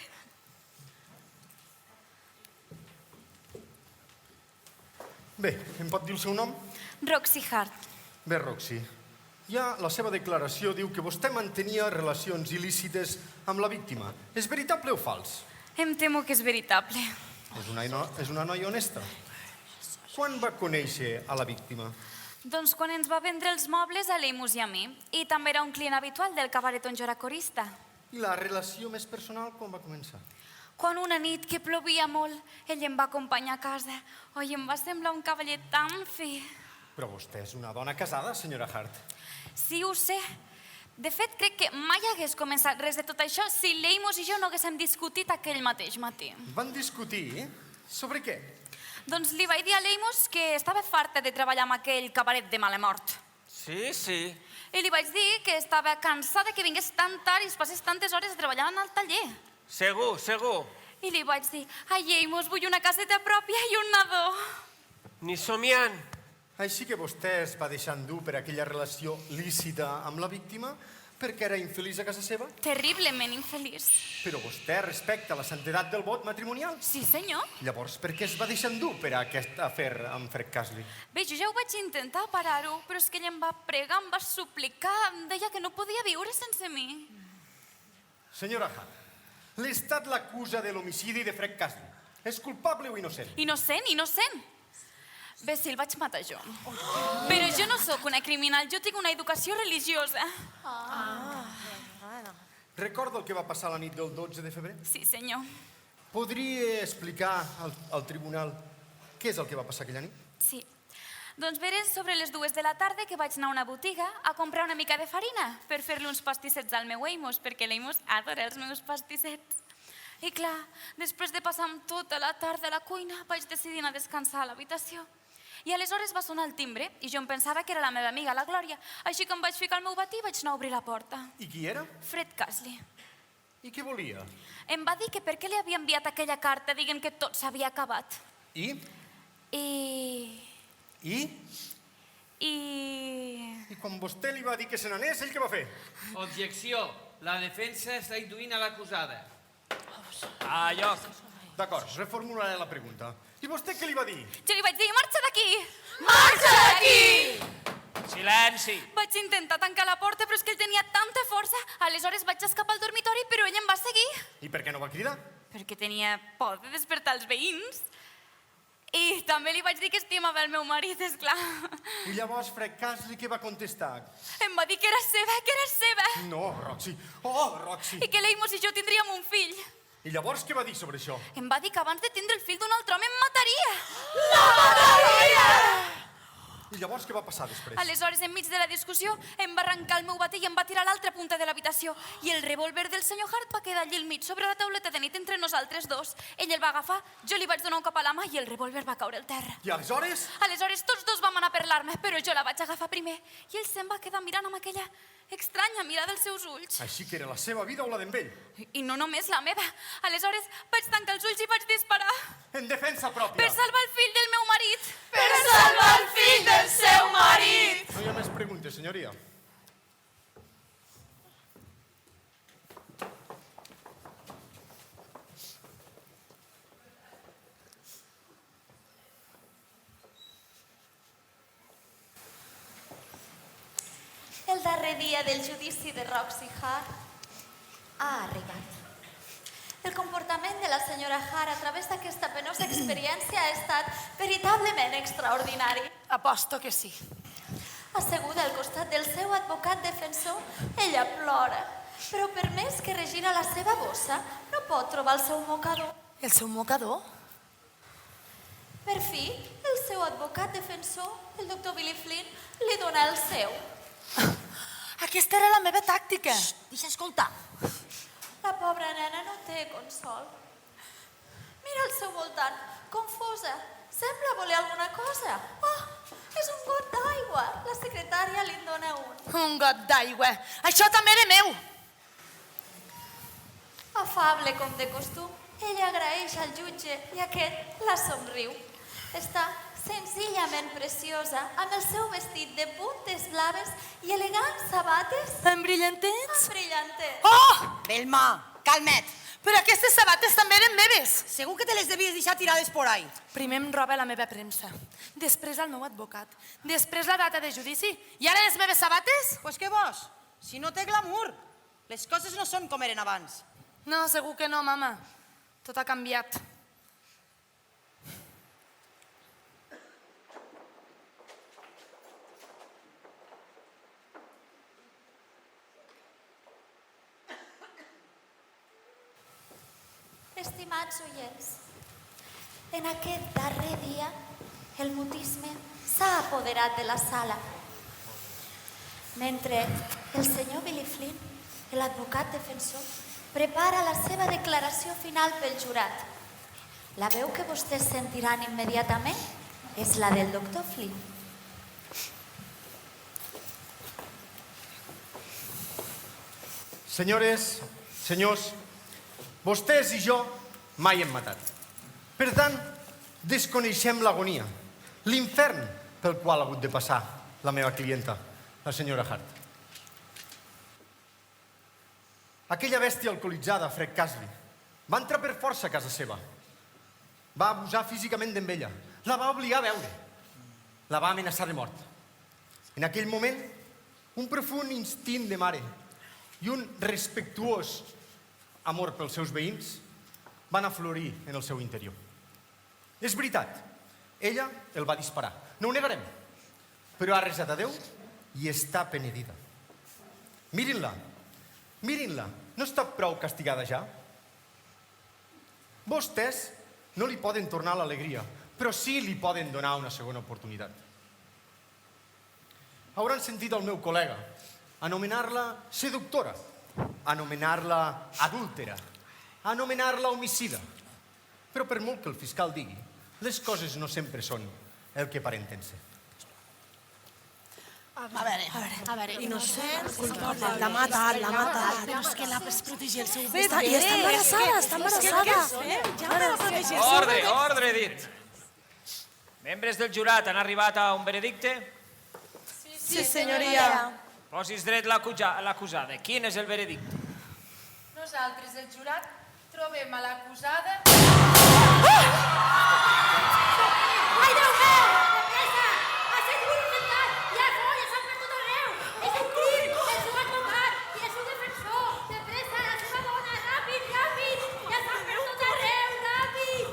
Bé, em pot dir el seu nom? Roxy Hart. Bé, Roxy, ja la seva declaració diu que vostè mantenia relacions il·lícites amb la víctima. És veritable o fals? Em temo que és veritable. És una noia honesta. Quan va conèixer a la víctima? Doncs quan ens va vendre els mobles a l'Eimus i a mi. I també era un client habitual del cabaret on jo era corista. I la relació més personal quan va començar? Quan una nit que plovia molt, ell em va acompanyar a casa. Oi, em va semblar un cavaller tan fi. Però vostè és una dona casada, senyora Hart. Sí, ho sé. De fet, crec que mai hagués començat res de tot això si l'Eimus i jo no haguéssim discutit aquell mateix matí. Van discutir? Sobre què? Doncs li vaig dir a l'Eimus que estava farta de treballar amb aquell cabaret de mala mort. Sí, sí. I li vaig dir que estava cansada que vingués tan tard i es passés tantes hores treballant al taller. Segur, segur. I li vaig dir, ai, Eimus, vull una caseta pròpia i un nadó. Ni somiant. Així que vostè es va deixar endur per aquella relació lícita amb la víctima perquè era infeliç a casa seva? Terriblement infeliç. Però vostè respecta la santedat del vot matrimonial? Sí, senyor. Llavors, per què es va deixar endur per aquest afer amb Fred Casley? Bé, jo ja ho vaig intentar parar-ho, però és que ell em va pregar, em va suplicar, em deia que no podia viure sense mi. Senyora Hart, l'Estat l'acusa de l'homicidi de Fred Casley. És culpable o innocent? Innocent, innocent. Bé, sí, el vaig matar jo. Però jo no sóc una criminal, jo tinc una educació religiosa. Recorda el que va passar la nit del 12 de febrer? Sí, senyor. Podria explicar al tribunal què és el que va passar aquella nit? Sí. Doncs bé, era sobre les 2 de la tarda que vaig anar a una botiga a comprar una mica de farina per fer-li uns pastissets al meu Eimus, perquè l'Eimus adora els meus pastissets. I clar, després de passar tota la tarda a la cuina, vaig decidir anar a descansar a l'habitació. I aleshores va sonar el timbre i jo em pensava que era la meva amiga, la Glòria. Així que em vaig ficar al meu batí i vaig anar a obrir la porta. I qui era? Fred Casley. I què volia? Em va dir que per què li havia enviat aquella carta dient que tot s'havia acabat. I? I quan vostè li va dir que se n'anés, ell què va fer? Objecció. La defensa està induint a l'acusada. A lloc. D'acord, reformularé la pregunta. I vostè què li va dir? Jo li vaig dir, marxa d'aquí! Marxa d'aquí! Silenci. Vaig intentar tancar la porta, però és que ell tenia tanta força. Aleshores vaig escapar al dormitori, però ell em va seguir. I per què no va cridar? Perquè tenia por de despertar els veïns. I també li vaig dir que estimava el meu marit, esclar. I llavors Fred Casley què va contestar? Em va dir que era seva, que era seva. No, Roxy. Oh, Roxy. I que l'Eimus i jo tindríem un fill. I llavors què va dir sobre això? Em va dir que abans de tindre el fill d'un altre home em mataria. La mataria! I llavors què va passar després? Aleshores, enmig de la discussió, em va arrencar el meu batí i em va tirar a l'altra punta de l'habitació. I el revòlver del senyor Hart va quedar allí al mig, sobre la tauleta de nit entre nosaltres dos. Ell el va agafar, jo li vaig donar un cop a la mà i el revòlver va caure al terra. I aleshores? Aleshores, tots dos vam anar per l'arma, però jo la vaig agafar primer. I ell se'n va quedar mirant amb aquella estranya mirada dels seus ulls. Així que era la seva vida o la d'en ell? I no només la meva. Aleshores, vaig tancar els ulls i vaig disparar. En defensa pròpia. Per salvar el fill del meu marit. Per salvar el fill del seu marit. No hi ha més preguntes, senyoria. El darrer dia del judici de Roxy Hart ha arribat. El comportament de la senyora Hart a través d'aquesta penosa experiència ha estat veritablement extraordinari. Aposto que sí. Asseguda al costat del seu advocat defensor, ella plora. Però per més que regira la seva bossa, no pot trobar el seu mocador. El seu mocador? Per fi, el seu advocat defensor, el doctor Billy Flynn, li dona el seu. Aquesta era la meva tàctica. Deixa escoltar. La pobra nena no té consol. Mira al seu voltant, confosa. Sembla voler alguna cosa. Oh, és un got d'aigua. La secretària li'n dona un. Un got d'aigua. Això també era meu. Afable com de costum, ella agraeix al jutge i aquest la somriu. Està senzillament preciosa, amb el seu vestit de puntes blaves i elegants sabates. Tan brillantets? Brillantets. Oh! Belma, calmet. Però aquestes sabates també eren meves. Segur que te les devies deixar tirades por ahí. Primer em roba la meva premsa, després el meu advocat, després la data de judici i ara les meves sabates? Pues què vols? Si no té glamour. Les coses no són com eren abans. No, segur que no, mama. Tot ha canviat. Estimats oients, en aquest darrer dia el mutisme s'ha apoderat de la sala. Mentre el senyor Billy Flynn, l'advocat defensor, prepara la seva declaració final pel jurat. La veu que vostès sentiran immediatament és la del doctor Flynn. Senyores, senyors, vostès i jo mai hem matat. Per tant, desconeixem l'agonia, l'infern pel qual ha hagut de passar la meva clienta, la senyora Hart. Aquella bèstia alcoholitzada, Fred Casley, va entrar per força a casa seva. Va abusar físicament d'ella, la va obligar a beure, la va amenaçar de mort. En aquell moment, un profund instint de mare i un respectuós amor pels seus veïns van aflorir en el seu interior. És veritat, ella el va disparar, no ho negarem, però ha resat a Déu i està penedida. Mirin-la, mirin-la, no està prou castigada ja? Vostès no li poden tornar l'alegria, però sí li poden donar una segona oportunitat. Hauran sentit el meu col·lega anomenar-la seductora, anomenar-la adúltera, anomenar-la homicida. Però per molt que el fiscal digui, les coses no sempre són el que parenten ser. A veure, innocent, culpable. L'ha matat. Però és que l'ha protegir el seu I està embarassada. Ordre, he dit. Membres del jurat han arribat a un veredicte? Sí, senyoria. Posis dret l'acusada. Quin és el veredicte? Nosaltres, el jurat, trobem a l'acusada... Ai, Déu meu! Depressa! Ha sigut un atemptat! Hi ha folles, s'han per tot arreu! És un crim! El seu advocat i el seu defensor! Depressa, la seva dona! Ràpid! Ja s'han per tot arreu! Ràpid!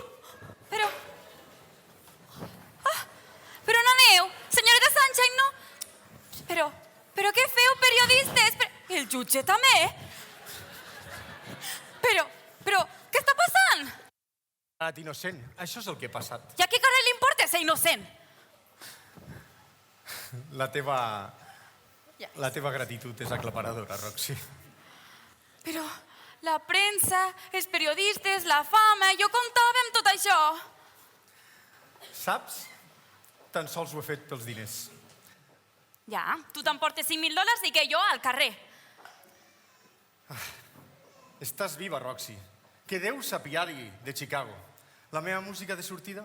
Però no aneu! Senyoreta Sánchez, no... Però què feu, periodistes? El jutge també? Però, què està passant? Innocent, això és el que ha passat. I a qui carai li importa ser innocent? La teva gratitud és aclaparadora, Roxy. Però la premsa, els periodistes, la fama, jo comptava amb tot això. Saps? Tan sols ho he fet pels diners. Ja, tu t'emportes $5.000 i que jo al carrer. Estàs viva, Roxy. Que Déu s'apiadi de Chicago. La meva música de sortida?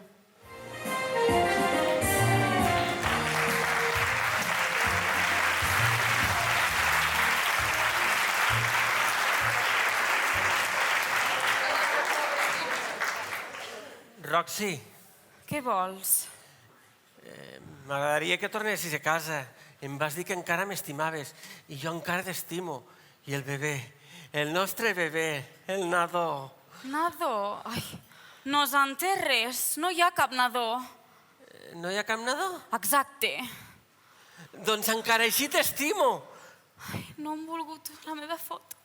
Roxy, Què vols? m'agradaria que tornessis a casa. Em vas dir que encara m'estimaves i jo encara t'estimo. I el bebè, el nostre bebè, el nadó. Nadó? Ai, no s'enterres, no hi ha cap nadó. No hi ha cap nadó? Exacte. Doncs encara així t'estimo. No han volgut la meva foto.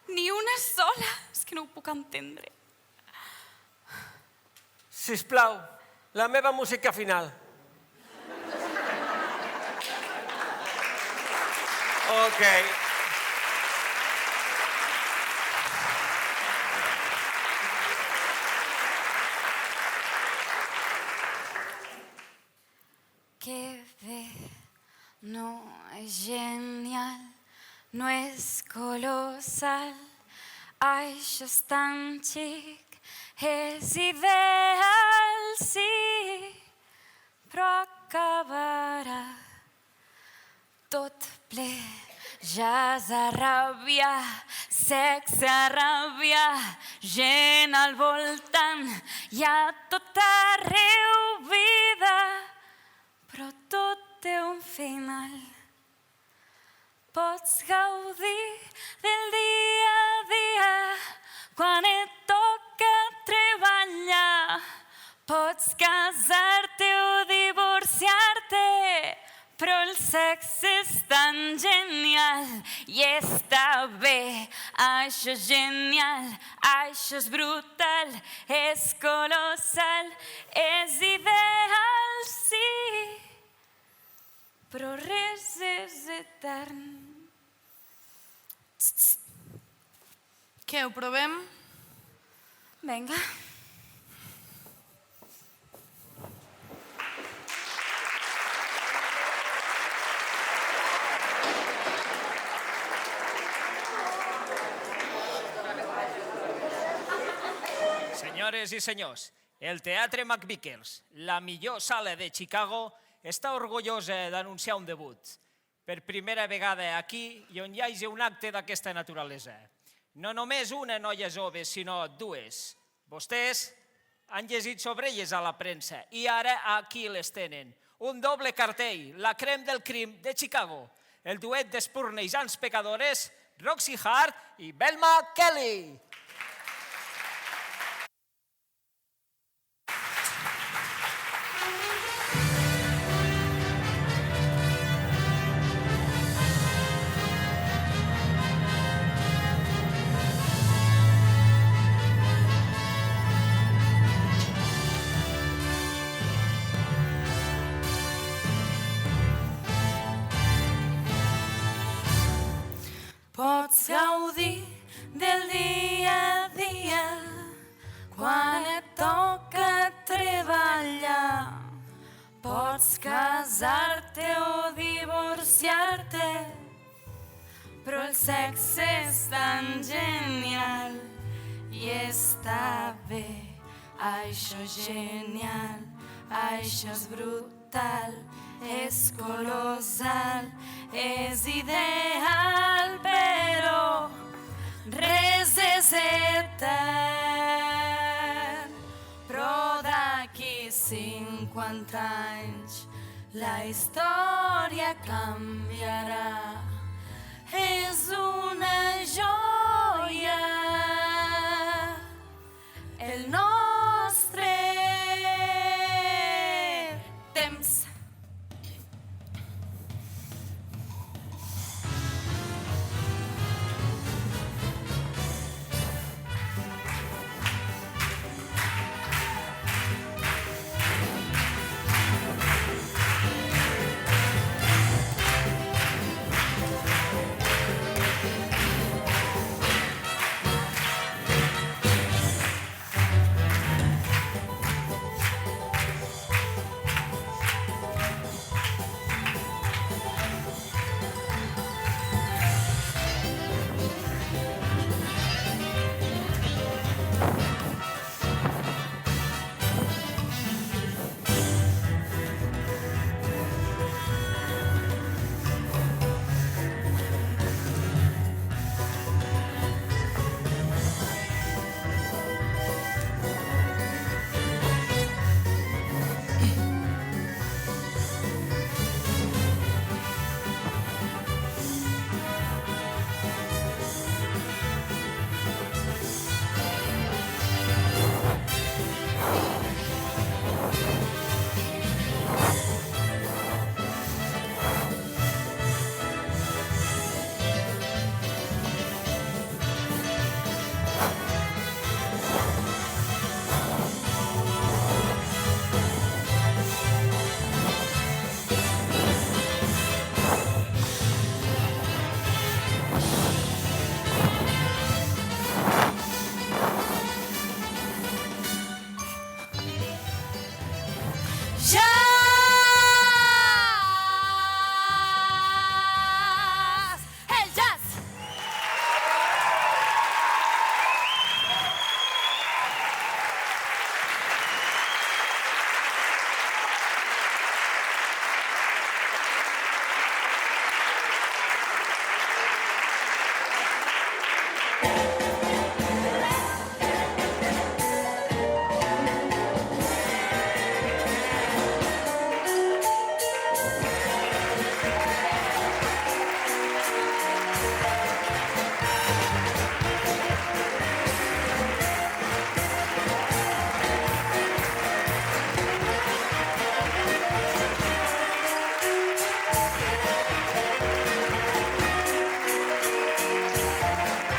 Ni una sola. És que no ho puc entendre. Sisplau, la meva música final. Ok. Qué bé, no es genial, no es colosal. Això és tan xic, és ideal, sí, però acabarà tot ple. Jazz a ràbia, sexe a ràbia, gent al voltant, hi ha tot arreu vida, però tot té un final. Pots gaudir del dia a dia quan et toca treballar. Pots casar-te o divorciar-te, però el sexe és tan genial i està bé. Això és genial, això és brutal, és colossal, és ideal, sí, però res és etern. Què, ho provem? Vinga. Senyores i senyors, el Teatre McVickers, la millor sala de Chicago, està orgullosa d'anunciar un debut. Per primera vegada aquí i on hi hagi un acte d'aquesta naturalesa. No només una noia jove, sinó dues. Vostès han llegit sobre elles a la premsa i ara aquí les tenen. Un doble cartell, la crem del crim de Chicago. El duet d'espurnejants pecadores, Roxy Hart i Velma Kelly. Pots gaudir del dia a dia quan et toca treballar. Pots casar-te o divorciar-te, però el sexe és tan genial i està bé. Això és genial, això és brutal, és colossal, és ideal, però res és etern. Però d'aquí 50 anys la història canviarà. És una joia el nostre temps. Thank you.